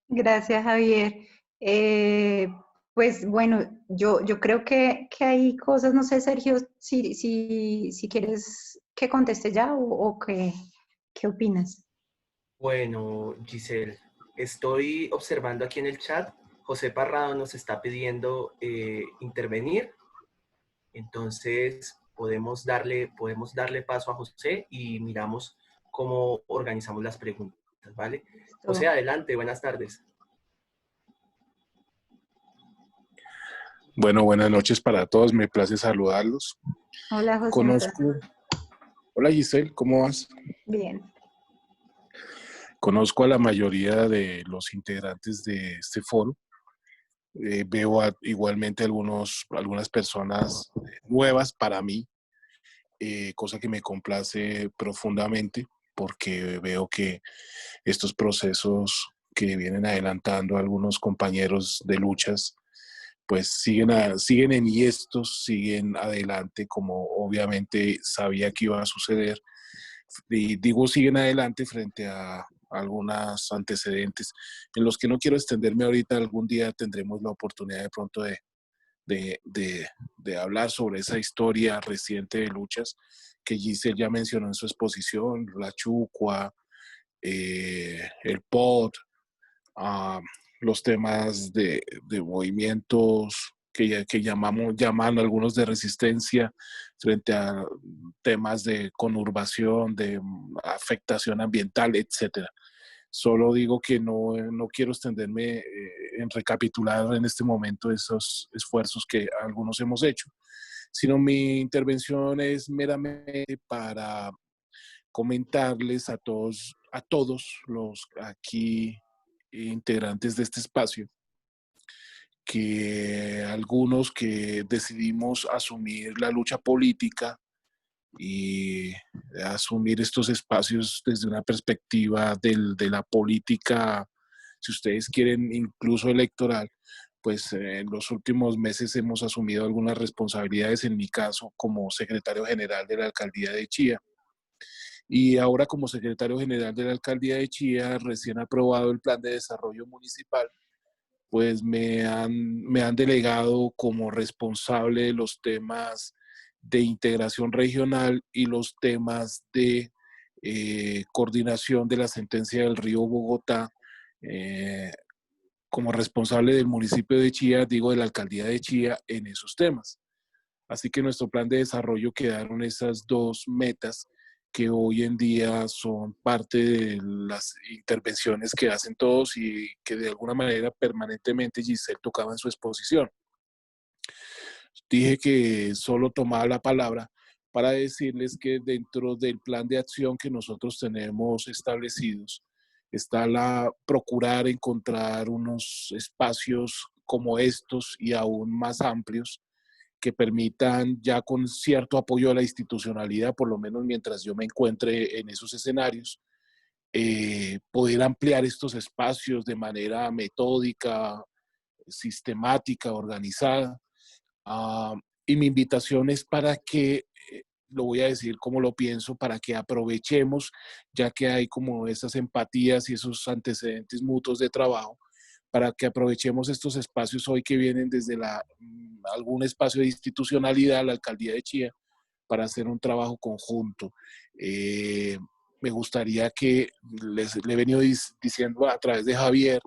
Gracias, Javier. Eh, pues bueno, yo creo que hay cosas, no sé, Sergio, si quieres que conteste ya o qué opinas. Bueno, Giselle, estoy observando aquí en el chat, José Parrado nos está pidiendo intervenir, entonces podemos darle paso a José y miramos cómo organizamos las preguntas, ¿vale? José, Listo. adelante, buenas tardes. Bueno, buenas noches para todos, me place saludarlos. Hola, José, Hola Giselle, ¿cómo vas? bien. Conozco a la mayoría de los integrantes de este foro. Veo igualmente algunas personas nuevas para mí, cosa que me complace profundamente porque veo que estos procesos que vienen adelantando algunos compañeros de luchas pues siguen enhiestos, siguen adelante como obviamente sabía que iba a suceder. Y digo siguen adelante frente a algunos antecedentes en los que no quiero extenderme ahorita. Algún día tendremos la oportunidad de pronto de hablar sobre esa historia reciente de luchas que Giselle ya mencionó en su exposición, la Chucua, el POT, uh, los temas de movimientos que llaman algunos de resistencia frente a temas de conurbación, de afectación ambiental, etcétera. Solo digo que no quiero extenderme en recapitular en este momento esos esfuerzos que algunos hemos hecho, sino mi intervención es meramente para comentarles a todos los aquí integrantes de este espacio, que algunos que decidimos asumir la lucha política y asumir estos espacios desde una perspectiva de la política, si ustedes quieren, incluso electoral, pues en los últimos meses hemos asumido algunas responsabilidades, en mi caso como secretario general de la alcaldía de Chía. Y ahora como secretario general de la alcaldía de Chía, recién aprobado el plan de desarrollo municipal, pues me han delegado como responsable de los temas de integración regional y los temas de coordinación de la sentencia del río Bogotá, como responsable del municipio de Chía, digo de la alcaldía de Chía, en esos temas. Así que en nuestro plan de desarrollo quedaron esas dos metas que hoy en día son parte de las intervenciones que hacen todos y que de alguna manera permanentemente Giselle tocaba en su exposición. Dije que solo tomaba la palabra para decirles que dentro del plan de acción que nosotros tenemos establecidos está la procurar encontrar unos espacios como estos y aún más amplios que permitan, ya con cierto apoyo a la institucionalidad, por lo menos mientras yo me encuentre en esos escenarios, poder ampliar estos espacios de manera metódica, sistemática, organizada. Y mi invitación es para que, lo voy a decir como lo pienso, para que aprovechemos, ya que hay como esas empatías y esos antecedentes mutuos de trabajo, para que aprovechemos estos espacios hoy que vienen desde algún espacio de institucionalidad, la Alcaldía de Chía, para hacer un trabajo conjunto. Me gustaría que le he venido diciendo a través de Javier,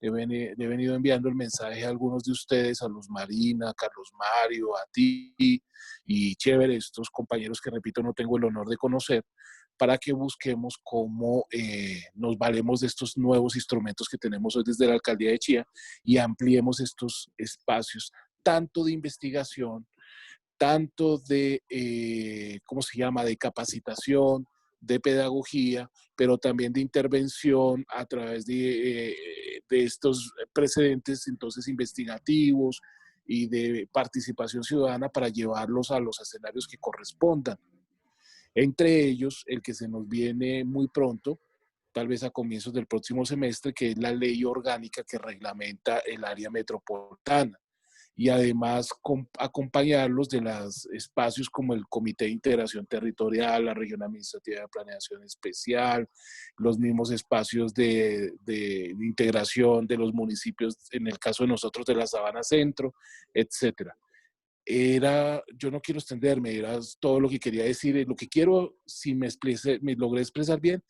le he venido enviando el mensaje a algunos de ustedes, a Luz Marina, a Carlos Mario, a ti y chévere, estos compañeros que repito no tengo el honor de conocer, para que busquemos cómo nos valemos de estos nuevos instrumentos que tenemos hoy desde la Alcaldía de Chía y ampliemos estos espacios, tanto de investigación, tanto de, ¿cómo se llama?, de capacitación, de pedagogía, pero también de intervención a través de estos precedentes entonces investigativos y de participación ciudadana para llevarlos a los escenarios que correspondan. Entre ellos, el que se nos viene muy pronto, tal vez a comienzos del próximo semestre, que es la ley orgánica que reglamenta el área metropolitana. Y además acompañarlos de los espacios como el Comité de Integración Territorial, la Región Administrativa de Planeación Especial, los mismos espacios de integración de los municipios, en el caso de nosotros de la Sabana Centro, etcétera. Yo no quiero extenderme, era todo lo que quería decir. Lo que quiero, si me logré expresar bien,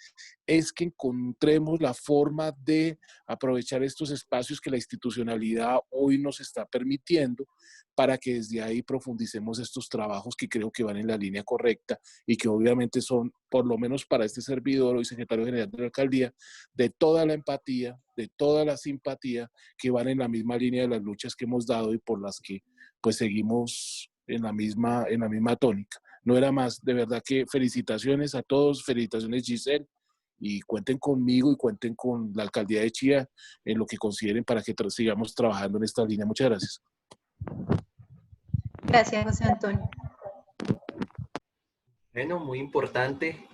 es que encontremos la forma de aprovechar estos espacios que la institucionalidad hoy nos está permitiendo para que desde ahí profundicemos estos trabajos que creo que van en la línea correcta y que obviamente son, por lo menos para este servidor, hoy secretario general de la alcaldía, de toda la empatía, de toda la simpatía, que van en la misma línea de las luchas que hemos dado y por las que pues seguimos en la misma tónica. No era más, de verdad que felicitaciones a todos, felicitaciones Giselle, y cuenten conmigo y cuenten con la Alcaldía de Chía en lo que consideren para que sigamos trabajando en esta línea. Muchas gracias. Gracias, José Antonio. Bueno, muy importante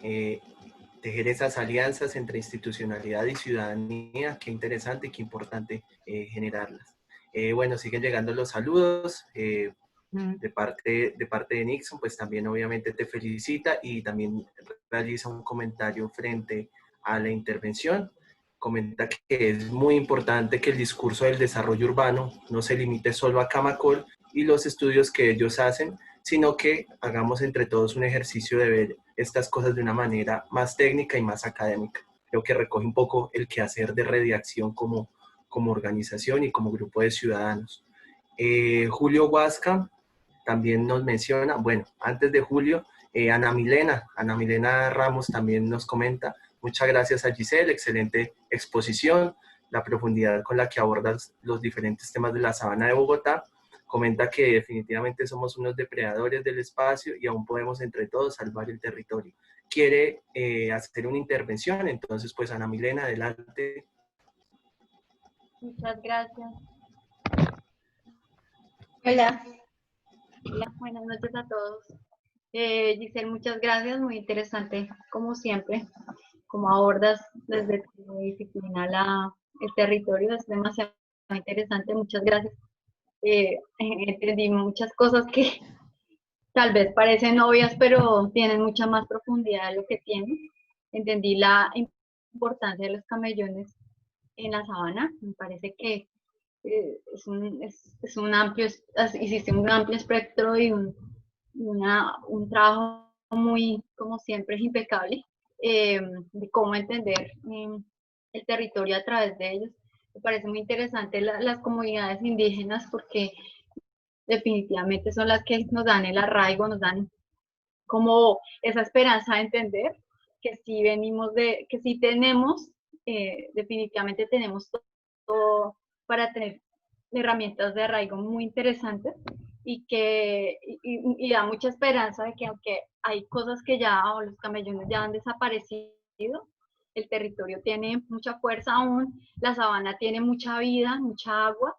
tejer esas alianzas entre institucionalidad y ciudadanía. Qué interesante y qué importante generarlas. Bueno, siguen llegando los saludos. De parte de Nixon, pues también obviamente te felicita y también realiza un comentario frente a la intervención. Comenta que es muy importante que el discurso del desarrollo urbano no se limite solo a Camacol y los estudios que ellos hacen, sino que hagamos entre todos un ejercicio de ver estas cosas de una manera más técnica y más académica. Creo que recoge un poco el quehacer de redacción como organización y como grupo de ciudadanos. Julio Huasca también nos menciona, bueno, antes de Julio, Ana Milena Ramos también nos comenta, muchas gracias a Giselle, excelente exposición, la profundidad con la que abordas los diferentes temas de la Sabana de Bogotá, comenta que definitivamente somos unos depredadores del espacio y aún podemos entre todos salvar el territorio. Quiere hacer una intervención, entonces pues Ana Milena, adelante. Muchas gracias. Hola. Hola, buenas noches a todos. Giselle, muchas gracias, muy interesante, como siempre, como abordas desde tu disciplina el territorio, es demasiado interesante, muchas gracias. Entendí muchas cosas que tal vez parecen obvias, pero tienen mucha más profundidad de lo que tienen. Entendí la importancia de los camellones en la sabana, me parece que es un amplio, hiciste un amplio espectro y un trabajo muy, como siempre, impecable de cómo entender el territorio a través de ellos. Me parece muy interesante las comunidades indígenas porque definitivamente son las que nos dan el arraigo, nos dan como esa esperanza de entender que si venimos que si tenemos, definitivamente tenemos todo para tener herramientas de arraigo muy interesantes y da mucha esperanza de que aunque hay cosas que ya, o los camellones ya han desaparecido, el territorio tiene mucha fuerza aún, la sabana tiene mucha vida, mucha agua,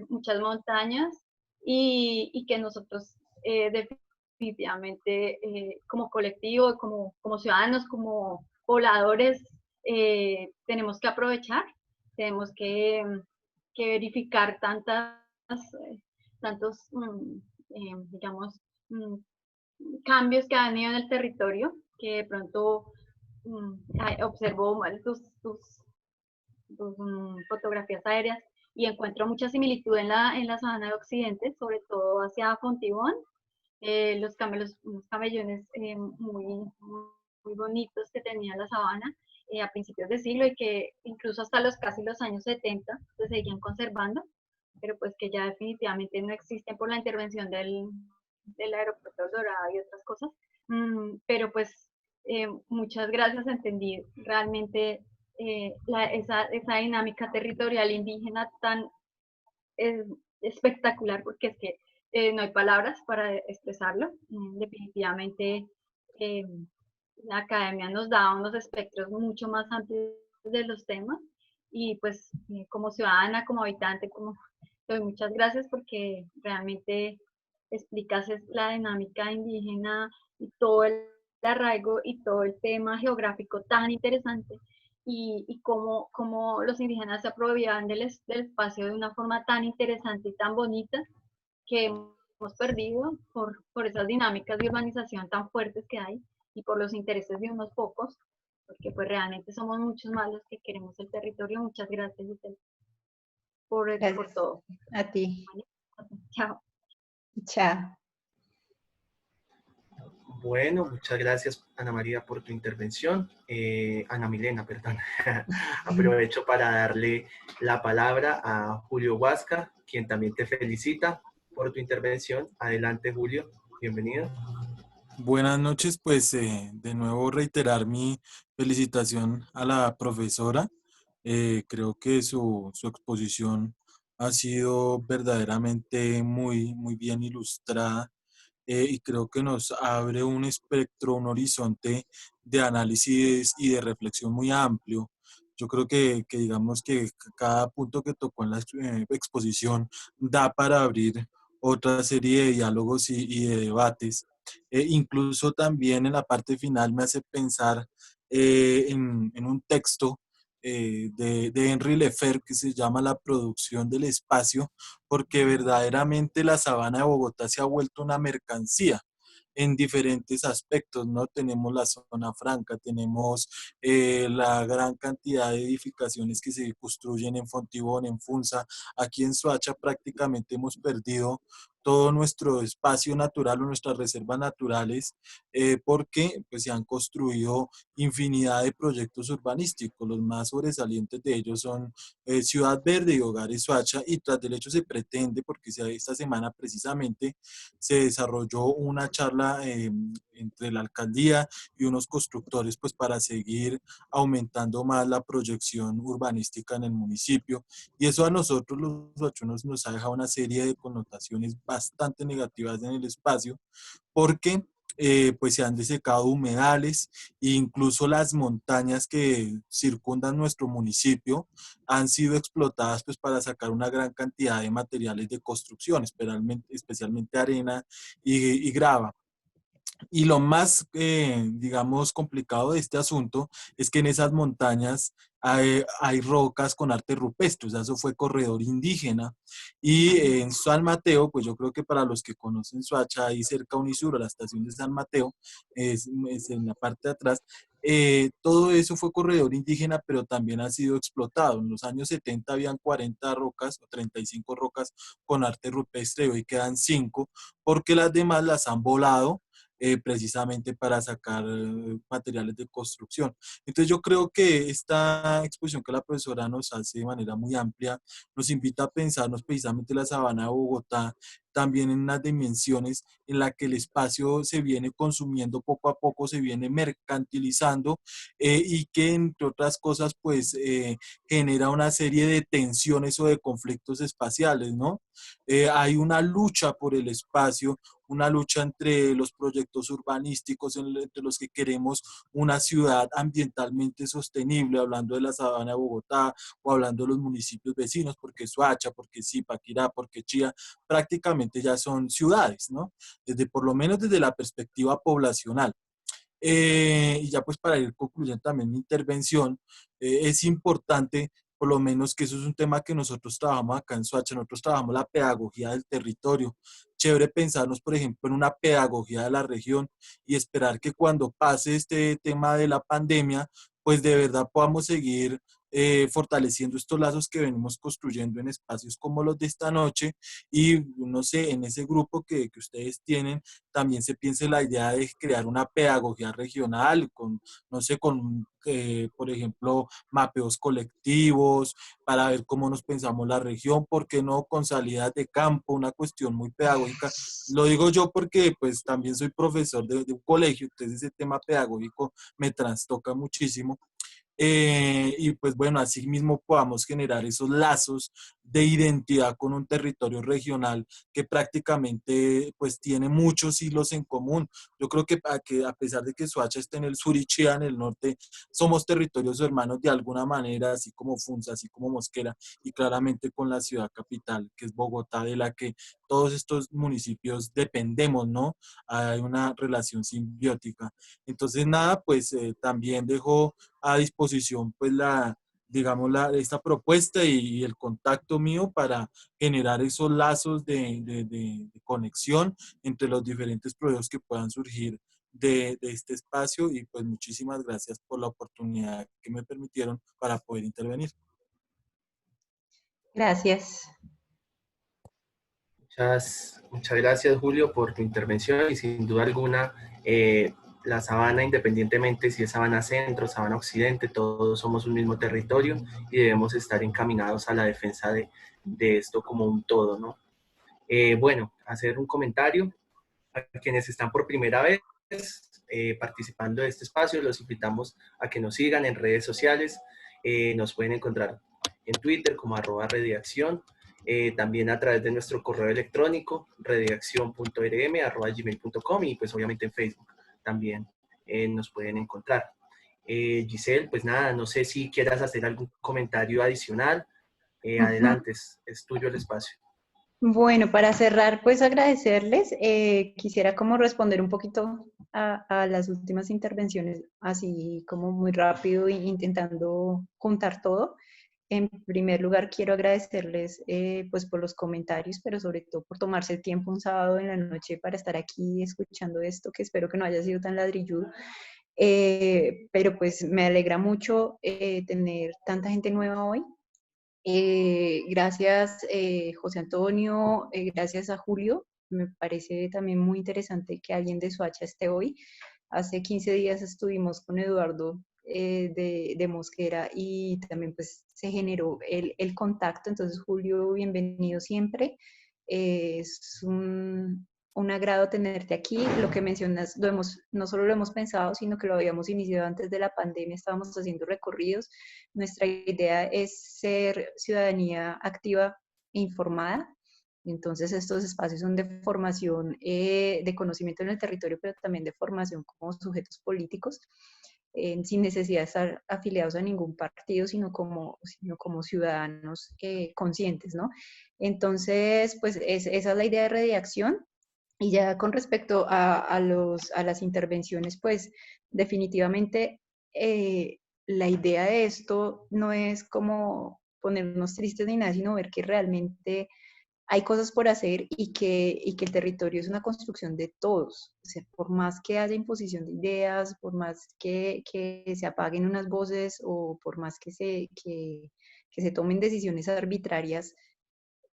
muchas montañas y que nosotros definitivamente como colectivo, como ciudadanos, como pobladores, tenemos que aprovechar, tenemos que verificar tantos, digamos, cambios que han ido en el territorio, que de pronto observo mal fotografías aéreas y encuentro mucha similitud en la sabana de Occidente, sobre todo hacia Fontibón, unos camellones muy bonitos que tenía la sabana a principios de siglo y que incluso hasta casi los años 70 se seguían conservando, pero pues que ya definitivamente no existen por la intervención del aeropuerto El Dorado y otras cosas. Pero pues muchas gracias, entendí realmente esa dinámica territorial indígena tan eh, espectacular, porque es que no hay palabras para expresarlo. Definitivamente eh, la academia nos da unos espectros mucho más amplios de los temas y pues como ciudadana, como habitante, te doy muchas gracias porque realmente explicas la dinámica indígena y todo el arraigo y todo el tema geográfico tan interesante y cómo los indígenas se apropiaban del espacio de una forma tan interesante y tan bonita que hemos perdido por esas dinámicas de urbanización tan fuertes que hay y por los intereses de unos pocos, porque pues realmente somos muchos más los que queremos el territorio. Muchas gracias, Giselle, por Gracias todo. a ti. Chao. Chao. Bueno, muchas gracias, Ana María, por tu intervención. Ana Milena, perdón. Aprovecho para darle la palabra a Julio Huasca, quien también te felicita por tu intervención. Adelante, Julio. Bienvenido. Buenas noches, pues de nuevo reiterar mi felicitación a la profesora. Creo que su exposición ha sido verdaderamente muy bien ilustrada y creo que nos abre un espectro, un horizonte de análisis y de reflexión muy amplio. Yo creo que digamos que cada punto que tocó en la exposición da para abrir otra serie de diálogos y de debates. Incluso también en la parte final me hace pensar en un texto de Henri Lefebvre que se llama La producción del espacio, porque verdaderamente la sabana de Bogotá se ha vuelto una mercancía en diferentes aspectos, ¿no? Tenemos la zona franca, tenemos la gran cantidad de edificaciones que se construyen en Fontibón, en Funza. Aquí en Soacha prácticamente hemos perdido todo nuestro espacio natural o nuestras reservas naturales porque pues, se han construido infinidad de proyectos urbanísticos. Los más sobresalientes de ellos son Ciudad Verde y Hogares Soacha, y tras del hecho se pretende, porque esta semana precisamente se desarrolló una charla entre la alcaldía y unos constructores pues para seguir aumentando más la proyección urbanística en el municipio, y eso a nosotros los soachunos nos ha dejado una serie de connotaciones bastante negativas en el espacio, porque pues se han desecado humedales e incluso las montañas que circundan nuestro municipio han sido explotadas pues para sacar una gran cantidad de materiales de construcción, especialmente arena y grava. Y lo más, digamos, complicado de este asunto es que en esas montañas hay rocas con arte rupestre, o sea, eso fue corredor indígena. Y en San Mateo, pues yo creo que para los que conocen Soacha, ahí cerca de Unisuro, la estación de San Mateo, es en la parte de atrás, todo eso fue corredor indígena, pero también ha sido explotado. En los años 70 habían 40 rocas o 35 rocas con arte rupestre, y hoy quedan 5, porque las demás las han volado precisamente para sacar materiales de construcción. Entonces yo creo que esta exposición que la profesora nos hace de manera muy amplia nos invita a pensarnos precisamente la sabana de Bogotá también en unas dimensiones en la que el espacio se viene consumiendo poco a poco, se viene mercantilizando y que entre otras cosas pues genera una serie de tensiones o de conflictos espaciales, ¿no? Hay una lucha por el espacio, una lucha entre los proyectos urbanísticos, entre los que queremos una ciudad ambientalmente sostenible, hablando de la sabana de Bogotá o hablando de los municipios vecinos, porque Soacha, porque Zipaquirá, porque Chía, prácticamente ya son ciudades, ¿no? Por lo menos desde la perspectiva poblacional. Y ya pues para ir concluyendo también mi intervención, es importante, por lo menos que eso es un tema que nosotros trabajamos acá en Soacha, nosotros trabajamos la pedagogía del territorio. Chévere pensarnos, por ejemplo, en una pedagogía de la región y esperar que cuando pase este tema de la pandemia, pues de verdad podamos seguir fortaleciendo estos lazos que venimos construyendo en espacios como los de esta noche. Y no sé, en ese grupo que ustedes tienen, también se piense la idea de crear una pedagogía regional con, no sé, con, por ejemplo, mapeos colectivos, para ver cómo nos pensamos la región, ¿por qué no con salidas de campo? Una cuestión muy pedagógica. Lo digo yo porque pues también soy profesor de un colegio, entonces ese tema pedagógico me trastoca muchísimo. Y pues bueno, así mismo podamos generar esos lazos de identidad con un territorio regional que prácticamente pues tiene muchos hilos en común. Yo creo que a pesar de que Soacha esté en el sur y Chía en el norte, somos territorios hermanos de alguna manera, así como Funza, así como Mosquera, y claramente con la ciudad capital, que es Bogotá, de la que todos estos municipios dependemos, ¿no? Hay una relación simbiótica. Entonces, nada, pues también dejo a disposición pues digamos, esta propuesta y el contacto mío para generar esos lazos de conexión entre los diferentes proyectos que puedan surgir de este espacio, y pues muchísimas gracias por la oportunidad que me permitieron para poder intervenir. Gracias. Muchas gracias, Julio, por tu intervención y sin duda alguna, la Sabana, independientemente si es Sabana Centro, Sabana Occidente, todos somos un mismo territorio y debemos estar encaminados a la defensa de esto como un todo, ¿no? Bueno, hacer un comentario a quienes están por primera vez participando de este espacio, los invitamos a que nos sigan en redes sociales, nos pueden encontrar en Twitter como @redacción, también a través de nuestro correo electrónico redaccion.rm@gmail.com y pues obviamente en Facebook también nos pueden encontrar. Giselle, pues nada, no sé si quieras hacer algún comentario adicional. Adelante, es tuyo el espacio. Bueno, para cerrar, pues agradecerles. Quisiera como responder un poquito a las últimas intervenciones, así como muy rápido e intentando juntar todo. En primer lugar, quiero agradecerles pues por los comentarios, pero sobre todo por tomarse el tiempo un sábado en la noche para estar aquí escuchando esto, que espero que no haya sido tan ladrilludo. Pero pues me alegra mucho tener tanta gente nueva hoy. Gracias, José Antonio, gracias a Julio. Me parece también muy interesante que alguien de Soacha esté hoy. Hace 15 días estuvimos con Eduardo de Mosquera y también pues se generó el contacto. Entonces, Julio, bienvenido siempre. Es un agrado tenerte aquí. Lo que mencionas, no solo lo hemos pensado, sino que lo habíamos iniciado antes de la pandemia, estábamos haciendo recorridos. Nuestra idea es ser ciudadanía activa e informada. Entonces, estos espacios son de formación, de conocimiento en el territorio, pero también de formación como sujetos políticos, sin necesidad de estar afiliados a ningún partido, sino como ciudadanos conscientes, ¿no? Entonces, pues esa es la idea de redacción. Y ya con respecto a las intervenciones, pues definitivamente la idea de esto no es como ponernos tristes ni nada, sino ver que realmente hay cosas por hacer y que el territorio es una construcción de todos. O sea, por más que haya imposición de ideas, por más que se apaguen unas voces o por más que se tomen decisiones arbitrarias,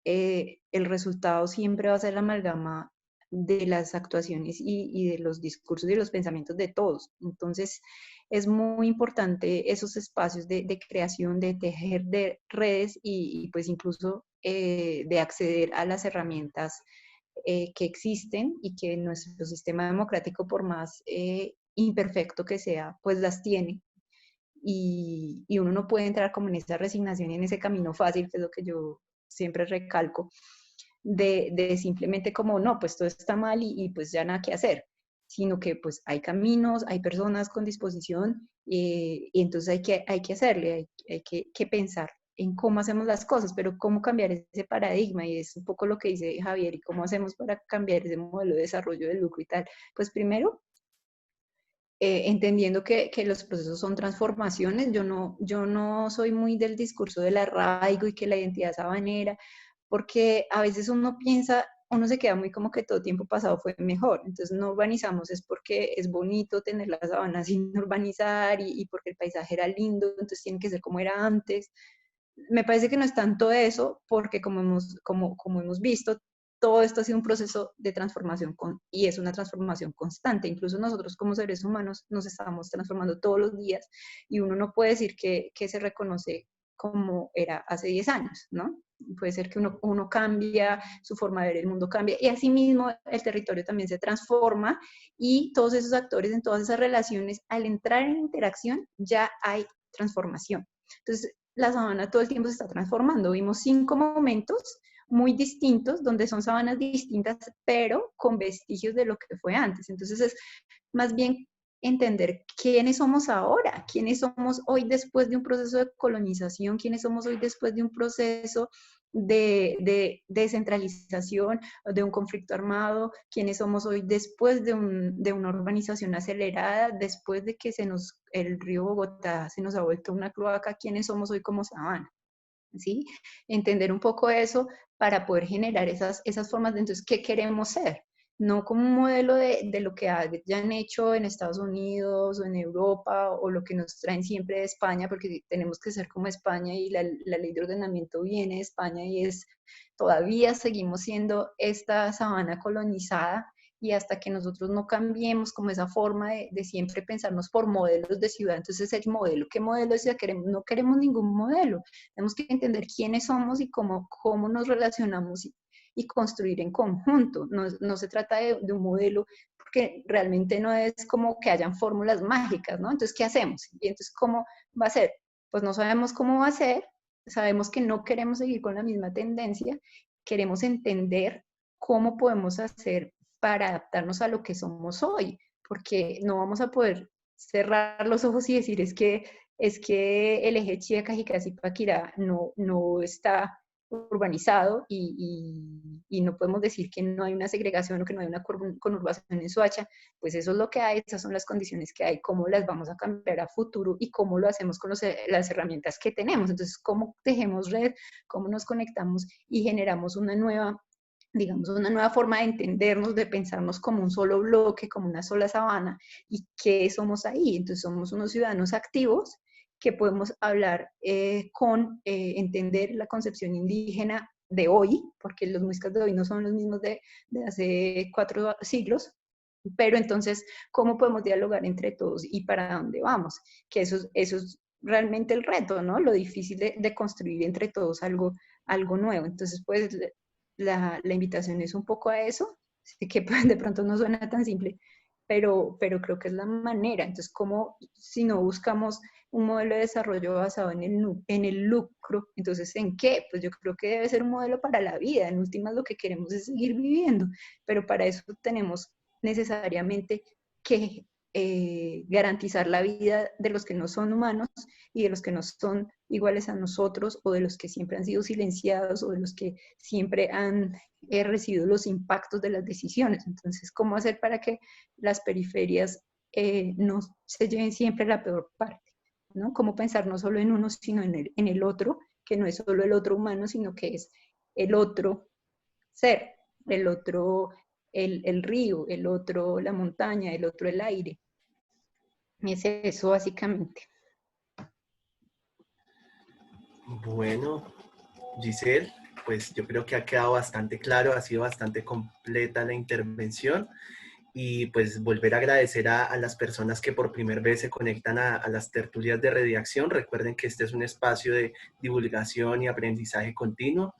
el resultado siempre va a ser la amalgama de las actuaciones y de los discursos y los pensamientos de todos. Entonces, es muy importante esos espacios de creación, de tejer de redes y pues incluso de acceder a las herramientas que existen y que nuestro sistema democrático, por más imperfecto que sea, pues las tiene. Y uno no puede entrar como en esa resignación y en ese camino fácil, que es lo que yo siempre recalco, de simplemente como, no, pues todo está mal y pues ya nada que hacer, sino que pues hay caminos, hay personas con disposición y entonces hay que hacerle, hay que pensar en cómo hacemos las cosas, pero cómo cambiar ese paradigma, y es un poco lo que dice Javier, y cómo hacemos para cambiar ese modelo de desarrollo del lucro y tal. Pues primero, entendiendo que los procesos son transformaciones. Yo no soy muy del discurso del arraigo y que la identidad sabanera, porque a veces uno piensa uno se queda muy como que todo tiempo pasado fue mejor. Entonces no urbanizamos es porque es bonito tener las sabanas sin urbanizar y porque el paisaje era lindo, entonces tiene que ser como era antes. Me parece que no es tanto eso, porque como hemos visto, todo esto ha sido un proceso de transformación y es una transformación constante. Incluso nosotros como seres humanos nos estamos transformando todos los días y uno no puede decir que se reconoce como era hace 10 años, ¿no? Puede ser que uno cambia, su forma de ver el mundo cambia y asimismo el territorio también se transforma y todos esos actores en todas esas relaciones, al entrar en interacción ya hay transformación. Entonces, la sabana todo el tiempo se está transformando. Vimos 5 momentos muy distintos, donde son sabanas distintas, pero con vestigios de lo que fue antes. Entonces es más bien entender quiénes somos ahora, quiénes somos hoy después de un proceso de colonización, quiénes somos hoy después de un proceso de descentralización, de un conflicto armado, quiénes somos hoy después de una urbanización acelerada, después de que el río Bogotá se nos ha vuelto una cloaca, quiénes somos hoy como sabana. ¿Sí? Entender un poco eso para poder generar esas formas de entonces, ¿qué queremos ser? No como un modelo de lo que ya han hecho en Estados Unidos o en Europa o lo que nos traen siempre de España, porque tenemos que ser como España y la ley de ordenamiento viene de España y todavía seguimos siendo esta sabana colonizada y hasta que nosotros no cambiemos como esa forma de siempre pensarnos por modelos de ciudad, entonces el modelo, ¿qué modelo de ciudad queremos? No queremos ningún modelo, tenemos que entender quiénes somos y cómo nos relacionamos y construir en conjunto. No se trata de un modelo, porque realmente no es como que hayan fórmulas mágicas, ¿no? Entonces, ¿qué hacemos? Y entonces, ¿cómo va a ser? Pues no sabemos cómo va a ser, sabemos que no queremos seguir con la misma tendencia, queremos entender cómo podemos hacer para adaptarnos a lo que somos hoy, porque no vamos a poder cerrar los ojos y decir es que el eje Chía-Cajicá-Zipaquirá no está urbanizado y no podemos decir que no hay una segregación o que no hay una conurbación en Soacha, pues eso es lo que hay, esas son las condiciones que hay, cómo las vamos a cambiar a futuro y cómo lo hacemos con las herramientas que tenemos. Entonces, cómo tejemos red, cómo nos conectamos y generamos una nueva forma de entendernos, de pensarnos como un solo bloque, como una sola sabana, y qué somos ahí. Entonces somos unos ciudadanos activos que podemos hablar entender la concepción indígena de hoy, porque los muiscas de hoy no son los mismos de hace 4 siglos, pero entonces, ¿cómo podemos dialogar entre todos y para dónde vamos? Que eso es realmente el reto, ¿no? Lo difícil de construir entre todos algo nuevo. Entonces, pues, la invitación es un poco a eso, que de pronto no suena tan simple, pero creo que es la manera. Entonces, como si no buscamos un modelo de desarrollo basado en el lucro, entonces, ¿en qué? Pues yo creo que debe ser un modelo para la vida. En últimas, lo que queremos es seguir viviendo, pero para eso tenemos necesariamente que garantizar la vida de los que no son humanos y de los que no son iguales a nosotros o de los que siempre han sido silenciados o de los que siempre han recibido los impactos de las decisiones. Entonces, ¿cómo hacer para que las periferias no se lleven siempre la peor parte? ¿No? ¿Cómo pensar no solo en uno, sino en el otro, que no es solo el otro humano, sino que es el otro ser, el otro el río, el otro la montaña, el otro el aire. Es eso básicamente. Bueno, Giselle, pues yo creo que ha quedado bastante claro, ha sido bastante completa la intervención y pues volver a agradecer a las personas que por primera vez se conectan a las tertulias de redacción. Recuerden que este es un espacio de divulgación y aprendizaje continuo.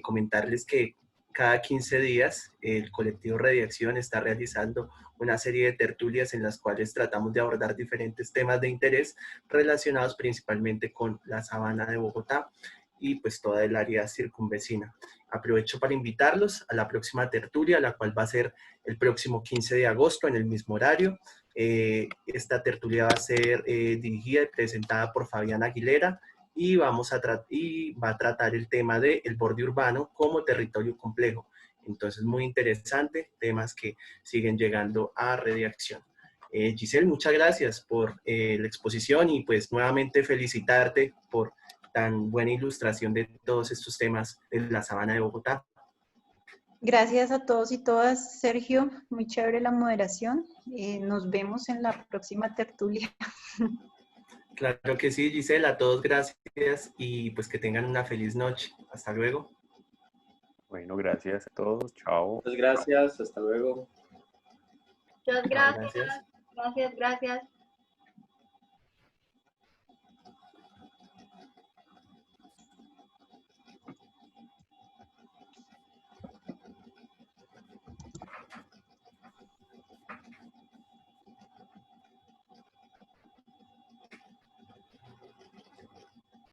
Comentarles que cada 15 días el colectivo Redacción está realizando una serie de tertulias en las cuales tratamos de abordar diferentes temas de interés relacionados principalmente con la sabana de Bogotá y pues toda el área circunvecina. Aprovecho para invitarlos a la próxima tertulia, la cual va a ser el próximo 15 de agosto en el mismo horario. Esta tertulia va a ser dirigida y presentada por Fabián Aguilera y va a tratar el tema del borde urbano como territorio complejo. Entonces, muy interesante, temas que siguen llegando a redacción. Giselle, muchas gracias por la exposición y pues nuevamente felicitarte por tan buena ilustración de todos estos temas de la sabana de Bogotá. Gracias a todos y todas, Sergio. Muy chévere la moderación. Nos vemos en la próxima tertulia. Claro que sí, Gisela, a todos gracias y pues que tengan una feliz noche. Hasta luego. Bueno, gracias a todos. Chao. Muchas gracias, hasta luego. Muchas Chao, gracias, gracias. gracias, gracias.